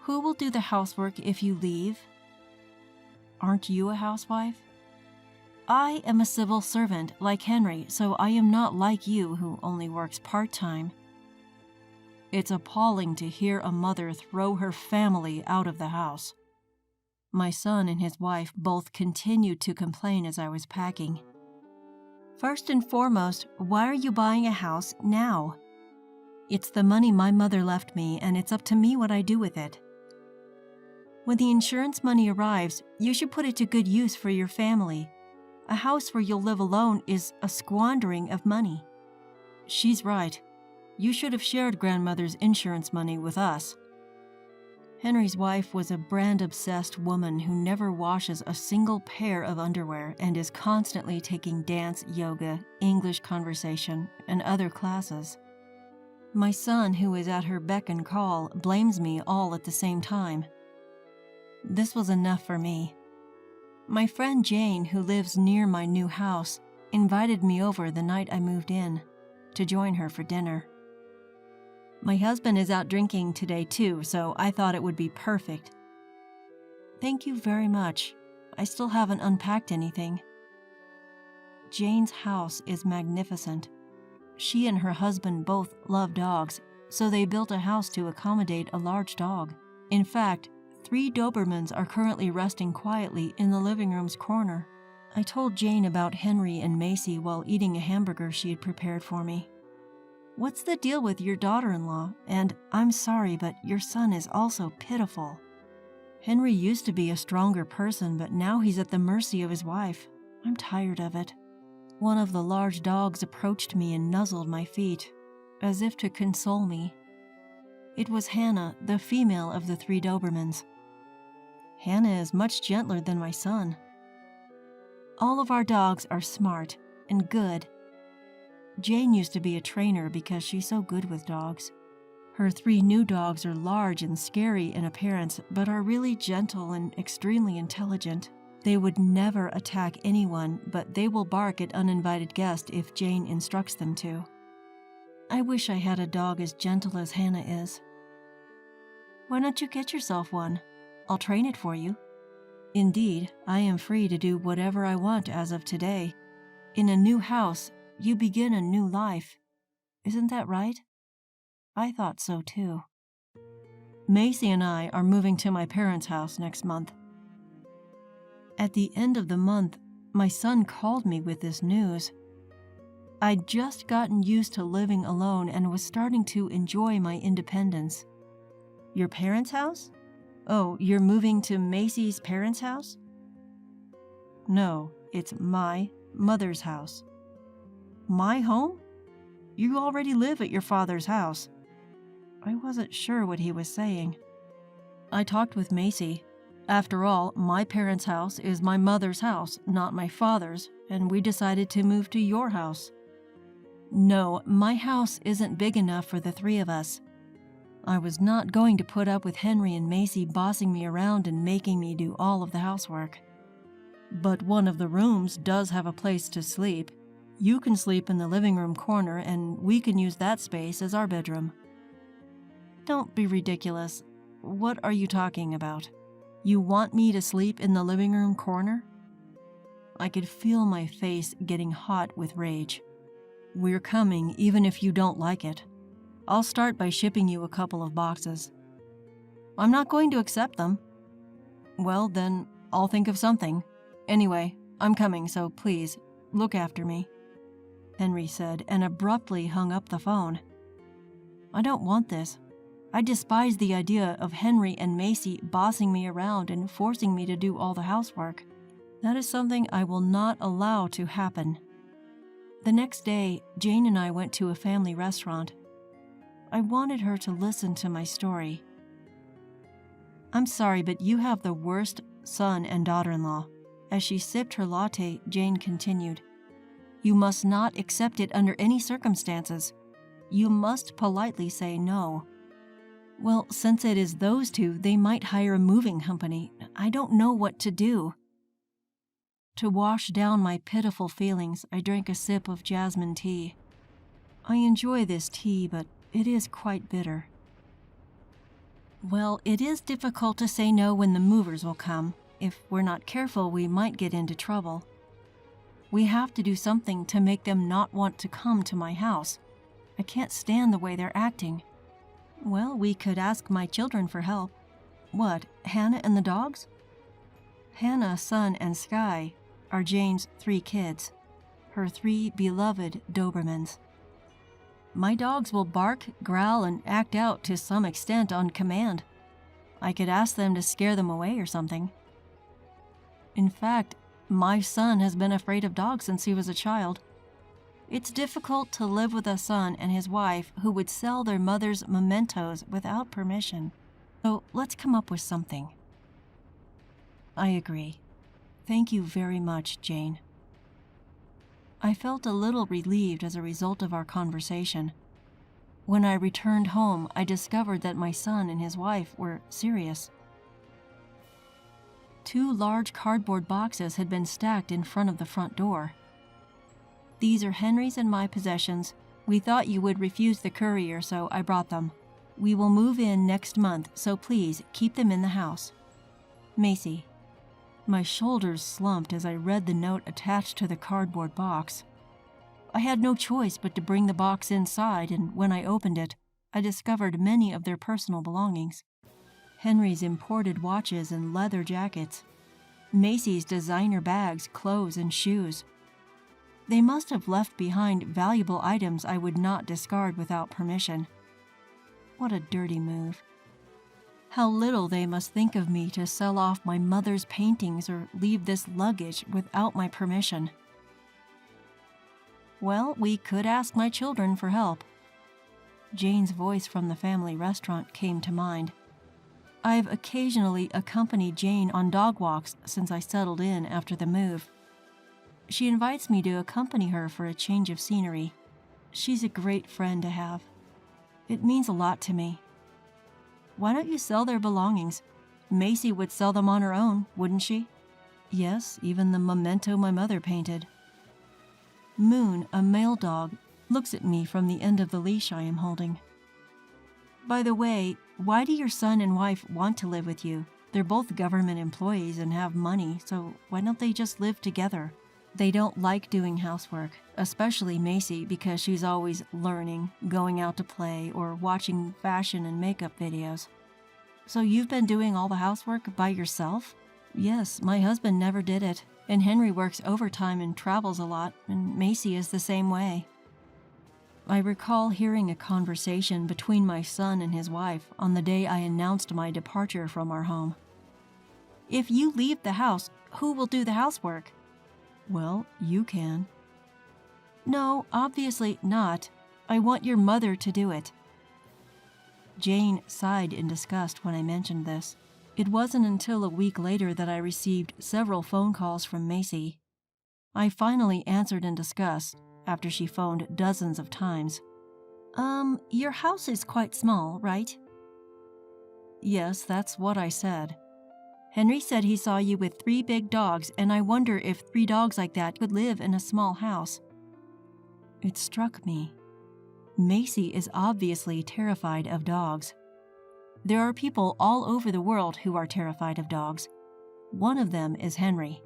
Who will do the housework if you leave? Aren't you a housewife? I am a civil servant like Henry, so I am not like you who only works part-time. It's appalling to hear a mother throw her family out of the house. My son and his wife both continued to complain as I was packing. First and foremost, why are you buying a house now? It's the money my mother left me, and it's up to me what I do with it. When the insurance money arrives, you should put it to good use for your family. A house where you'll live alone is a squandering of money. She's right. You should have shared grandmother's insurance money with us. Henry's wife was a brand-obsessed woman who never washes a single pair of underwear and is constantly taking dance, yoga, English conversation, and other classes. My son, who is at her beck and call, blames me all at the same time. This was enough for me. My friend Jane, who lives near my new house, invited me over the night I moved in to join her for dinner. My husband is out drinking today too, so I thought it would be perfect. Thank you very much. I still haven't unpacked anything. Jane's house is magnificent. She and her husband both love dogs, so they built a house to accommodate a large dog. In fact, 3 Dobermans are currently resting quietly in the living room's corner. I told Jane about Henry and Macy while eating a hamburger she had prepared for me. What's the deal with your daughter-in-law? And I'm sorry, but your son is also pitiful. Henry used to be a stronger person, but now he's at the mercy of his wife. I'm tired of it. One of the large dogs approached me and nuzzled my feet, as if to console me. It was Hannah, the female of the 3 Dobermans. Hannah is much gentler than my son. All of our dogs are smart and good. Jane used to be a trainer because she's so good with dogs. Her 3 new dogs are large and scary in appearance, but are really gentle and extremely intelligent. They would never attack anyone, but they will bark at uninvited guests if Jane instructs them to. I wish I had a dog as gentle as Hannah is. Why don't you get yourself one? I'll train it for you. Indeed, I am free to do whatever I want as of today. In a new house, you begin a new life. Isn't that right? I thought so too. Macy and I are moving to my parents' house next month. At the end of the month, my son called me with this news. I'd just gotten used to living alone and was starting to enjoy my independence. Your parents' house? Oh, you're moving to Macy's parents' house? No, it's my mother's house. My home? You already live at your father's house. I wasn't sure what he was saying. I talked with Macy. After all, my parents' house is my mother's house, not my father's, and we decided to move to your house. No, my house isn't big enough for the 3 of us. I was not going to put up with Henry and Macy bossing me around and making me do all of the housework. But one of the rooms does have a place to sleep. You can sleep in the living room corner, and we can use that space as our bedroom. Don't be ridiculous. What are you talking about? You want me to sleep in the living room corner? I could feel my face getting hot with rage. We're coming even if you don't like it. I'll start by shipping you a couple of boxes. I'm not going to accept them. Well, then, I'll think of something. Anyway, I'm coming, so please, look after me, Henry said, and abruptly hung up the phone. I don't want this. I despise the idea of Henry and Macy bossing me around and forcing me to do all the housework. That is something I will not allow to happen. The next day, Jane and I went to a family restaurant. I wanted her to listen to my story. I'm sorry, but you have the worst son and daughter-in-law. As she sipped her latte, Jane continued. You must not accept it under any circumstances. You must politely say no. Well, since it is those 2, they might hire a moving company. I don't know what to do. To wash down my pitiful feelings, I drank a sip of jasmine tea. I enjoy this tea, but it is quite bitter. Well, it is difficult to say no when the movers will come. If we're not careful, we might get into trouble. We have to do something to make them not want to come to my house. I can't stand the way they're acting. Well, we could ask my children for help. What, Hannah and the dogs? Hannah, Sun, and Sky are Jane's 3 kids, her 3 beloved Dobermans. My dogs will bark, growl, and act out to some extent on command. I could ask them to scare them away or something. In fact, my son has been afraid of dogs since he was a child. It's difficult to live with a son and his wife who would sell their mother's mementos without permission. So let's come up with something. I agree. Thank you very much, Jane. I felt a little relieved as a result of our conversation. When I returned home, I discovered that my son and his wife were serious. 2 large cardboard boxes had been stacked in front of the front door. These are Henry's and my possessions. We thought you would refuse the courier, so I brought them. We will move in next month, so please keep them in the house. Macy. My shoulders slumped as I read the note attached to the cardboard box. I had no choice but to bring the box inside, and when I opened it, I discovered many of their personal belongings. Henry's imported watches and leather jackets. Macy's designer bags, clothes, and shoes. They must have left behind valuable items I would not discard without permission. What a dirty move. How little they must think of me to sell off my mother's paintings or leave this luggage without my permission. Well, we could ask my children for help. Jane's voice from the family restaurant came to mind. I've occasionally accompanied Jane on dog walks since I settled in after the move. She invites me to accompany her for a change of scenery. She's a great friend to have. It means a lot to me. Why don't you sell their belongings? Macy would sell them on her own, wouldn't she? Yes, even the memento my mother painted. Moon, a male dog, looks at me from the end of the leash I am holding. By the way, why do your son and wife want to live with you? They're both government employees and have money, so why don't they just live together? They don't like doing housework, especially Macy because she's always learning, going out to play, or watching fashion and makeup videos. So you've been doing all the housework by yourself? Yes, my husband never did it, and Henry works overtime and travels a lot, and Macy is the same way. I recall hearing a conversation between my son and his wife on the day I announced my departure from our home. If you leave the house, who will do the housework? Well, you can. No, obviously not. I want your mother to do it. Jane sighed in disgust when I mentioned this. It wasn't until a week later that I received several phone calls from Macy. I finally answered in disgust after she phoned dozens of times. Your house is quite small, right? Yes, that's what I said. Henry said he saw you with 3 big dogs, and I wonder if 3 dogs like that could live in a small house. It struck me. Macy is obviously terrified of dogs. There are people all over the world who are terrified of dogs. One of them is Henry.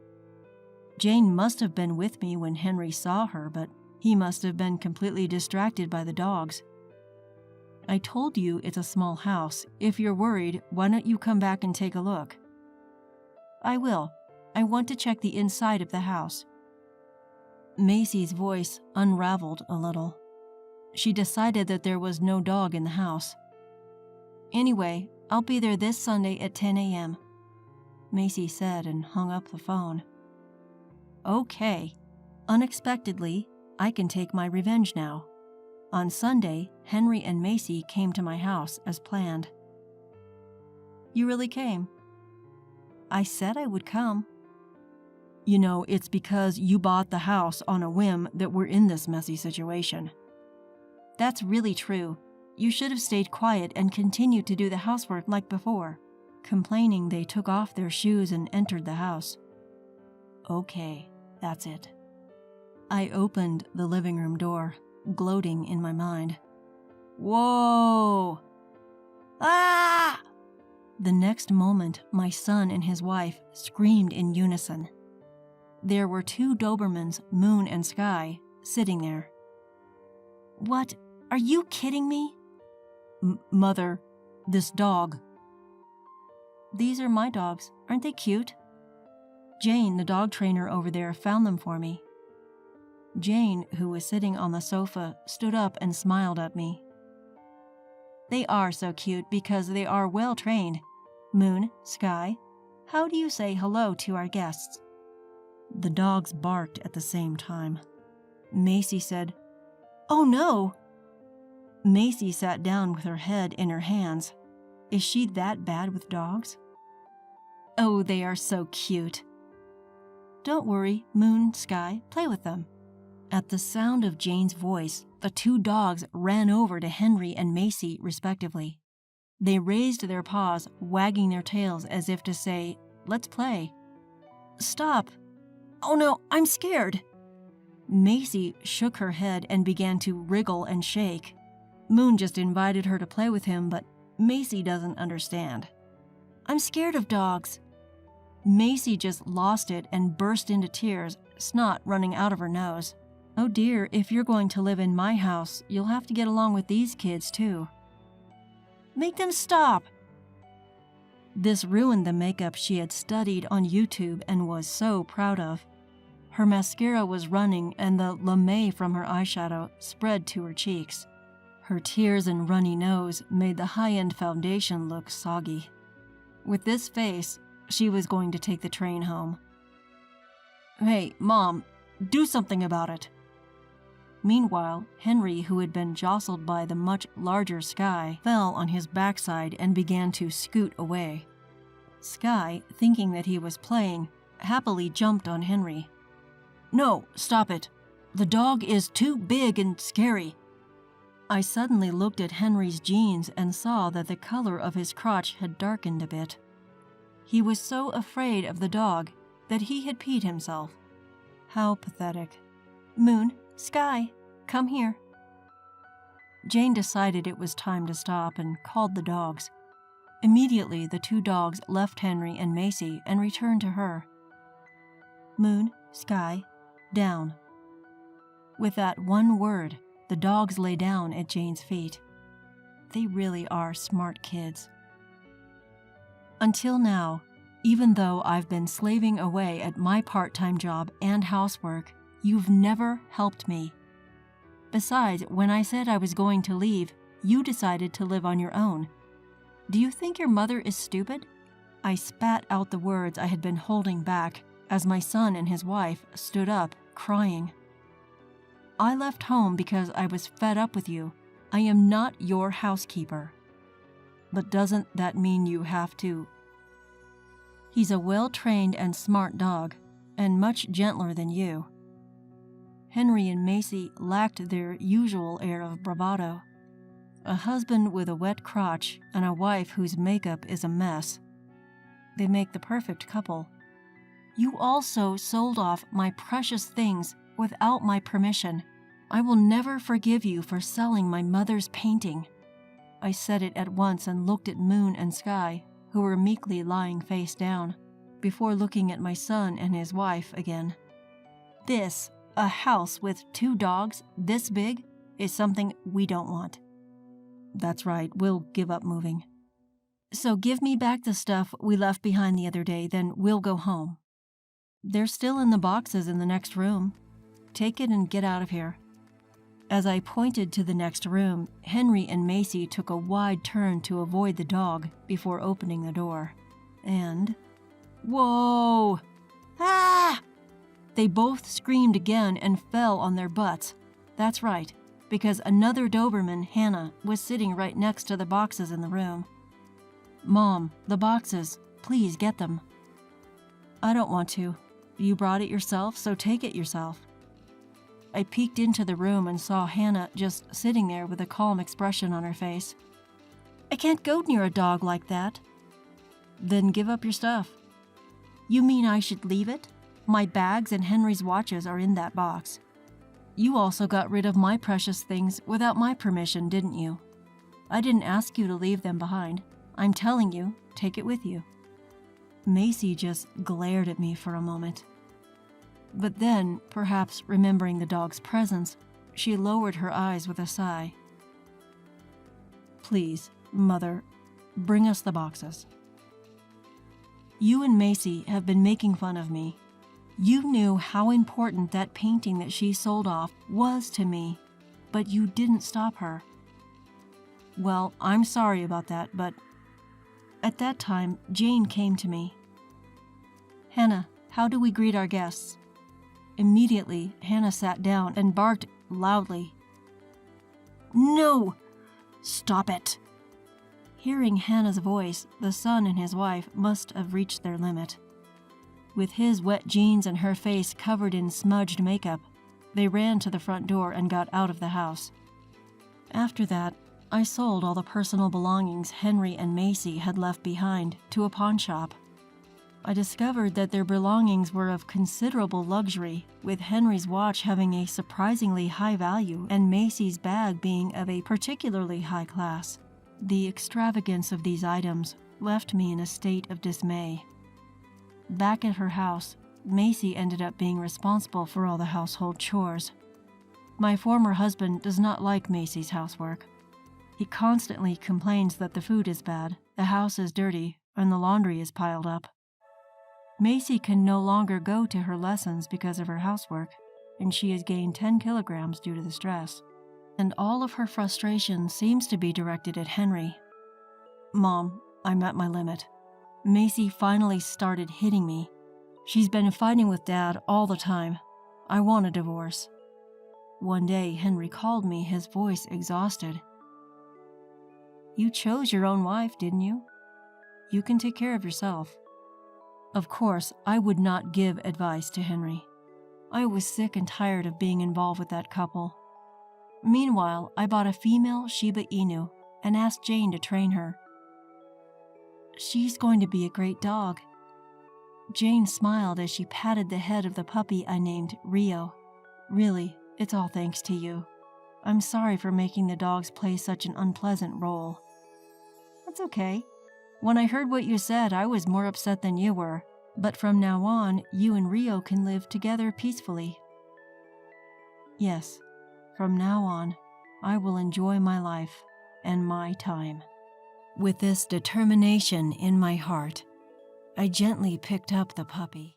Jane must have been with me when Henry saw her, but he must have been completely distracted by the dogs. I told you it's a small house. If you're worried, why don't you come back and take a look? I will. I want to check the inside of the house. Macy's voice unraveled a little. She decided that there was no dog in the house. Anyway, I'll be there this Sunday at 10 a.m., Macy said and hung up the phone. Okay. Unexpectedly, I can take my revenge now. On Sunday, Henry and Macy came to my house as planned. You really came? I said I would come. You know, it's because you bought the house on a whim that we're in this messy situation. That's really true. You should have stayed quiet and continued to do the housework like before. Complaining, they took off their shoes and entered the house. Okay, that's it. I opened the living room door, gloating in my mind. Whoa! Ah! The next moment, my son and his wife screamed in unison. There were 2 Dobermans, Moon and Sky, sitting there. What? Are you kidding me? Mother, this dog. These are my dogs. Aren't they cute? Jane, the dog trainer over there, found them for me. Jane, who was sitting on the sofa, stood up and smiled at me. They are so cute because they are well trained. Moon, Sky, how do you say hello to our guests? The dogs barked at the same time. Macy said, "Oh no!" Macy sat down with her head in her hands. Is she that bad with dogs? Oh, they are so cute. Don't worry, Moon, Sky, play with them. At the sound of Jane's voice, the 2 dogs ran over to Henry and Macy, respectively. They raised their paws, wagging their tails as if to say, "Let's play." Stop! Oh no, I'm scared! Macy shook her head and began to wriggle and shake. Moon just invited her to play with him, but Macy doesn't understand. I'm scared of dogs. Macy just lost it and burst into tears, snot running out of her nose. Oh dear, if you're going to live in my house, you'll have to get along with these kids too. Make them stop! This ruined the makeup she had studied on YouTube and was so proud of. Her mascara was running and the lame from her eyeshadow spread to her cheeks. Her tears and runny nose made the high-end foundation look soggy. With this face, she was going to take the train home. "Hey, Mom, do something about it." Meanwhile, Henry, who had been jostled by the much larger Sky, fell on his backside and began to scoot away. Sky, thinking that he was playing, happily jumped on Henry. "No, stop it. The dog is too big and scary." I suddenly looked at Henry's jeans and saw that the color of his crotch had darkened a bit. He was so afraid of the dog that he had peed himself. How pathetic. "Moon, Sky, come here." Jane decided it was time to stop and called the dogs. Immediately, the two dogs left Henry and Macy and returned to her. "Moon, Sky, down." With that one word, the dogs lay down at Jane's feet. They really are smart kids. Until now, even though I've been slaving away at my part-time job and housework, you've never helped me. Besides, when I said I was going to leave, you decided to live on your own. Do you think your mother is stupid? I spat out the words I had been holding back as my son and his wife stood up, crying. I left home because I was fed up with you. I am not your housekeeper. But doesn't that mean you have to? He's a well-trained and smart dog, and much gentler than you. Henry and Macy lacked their usual air of bravado. A husband with a wet crotch and a wife whose makeup is a mess. They make the perfect couple. You also sold off my precious things without my permission. I will never forgive you for selling my mother's painting. I said it at once and looked at Moon and Sky, who were meekly lying face down, before looking at my son and his wife again. This, a house with 2 dogs this big, is something we don't want. That's right, we'll give up moving. So give me back the stuff we left behind the other day, then we'll go home. They're still in the boxes in the next room. Take it and get out of here. As I pointed to the next room, Henry and Macy took a wide turn to avoid the dog before opening the door. And... whoa! Ah! They both screamed again and fell on their butts. That's right, because another Doberman, Hannah, was sitting right next to the boxes in the room. Mom, the boxes. Please get them. I don't want to. You brought it yourself, so take it yourself. I peeked into the room and saw Hannah just sitting there with a calm expression on her face. I can't go near a dog like that. Then give up your stuff. You mean I should leave it? My bags and Henry's watches are in that box. You also got rid of my precious things without my permission, didn't you? I didn't ask you to leave them behind. I'm telling you, take it with you. Macy just glared at me for a moment. But then, perhaps remembering the dog's presence, she lowered her eyes with a sigh. Please, Mother, bring us the boxes. You and Macy have been making fun of me. You knew how important that painting that she sold off was to me, but you didn't stop her. Well, I'm sorry about that, but at that time, Jane came to me. Hannah, how do we greet our guests? Immediately, Hannah sat down and barked loudly. No! Stop it! Hearing Hannah's voice, the son and his wife must have reached their limit. With his wet jeans and her face covered in smudged makeup, they ran to the front door and got out of the house. After that, I sold all the personal belongings Henry and Macy had left behind to a pawn shop. I discovered that their belongings were of considerable luxury, with Henry's watch having a surprisingly high value and Macy's bag being of a particularly high class. The extravagance of these items left me in a state of dismay. Back at her house, Macy ended up being responsible for all the household chores. My former husband does not like Macy's housework. He constantly complains that the food is bad, the house is dirty, and the laundry is piled up. Macy can no longer go to her lessons because of her housework, and she has gained 10 kilograms due to the stress. and all of her frustration seems to be directed at Henry. Mom, I'm at my limit. Macy finally started hitting me. She's been fighting with Dad all the time. I want a divorce. One day, Henry called me, his voice exhausted. You chose your own wife, didn't you? You can take care of yourself. Of course, I would not give advice to Henry. I was sick and tired of being involved with that couple. Meanwhile, I bought a female Shiba Inu and asked Jane to train her. She's going to be a great dog. Jane smiled as she patted the head of the puppy I named Rio. Really, it's all thanks to you. I'm sorry for making the dogs play such an unpleasant role. That's okay. When I heard what you said, I was more upset than you were. But from now on, you and Rio can live together peacefully. Yes, from now on, I will enjoy my life and my time. With this determination in my heart, I gently picked up the puppy.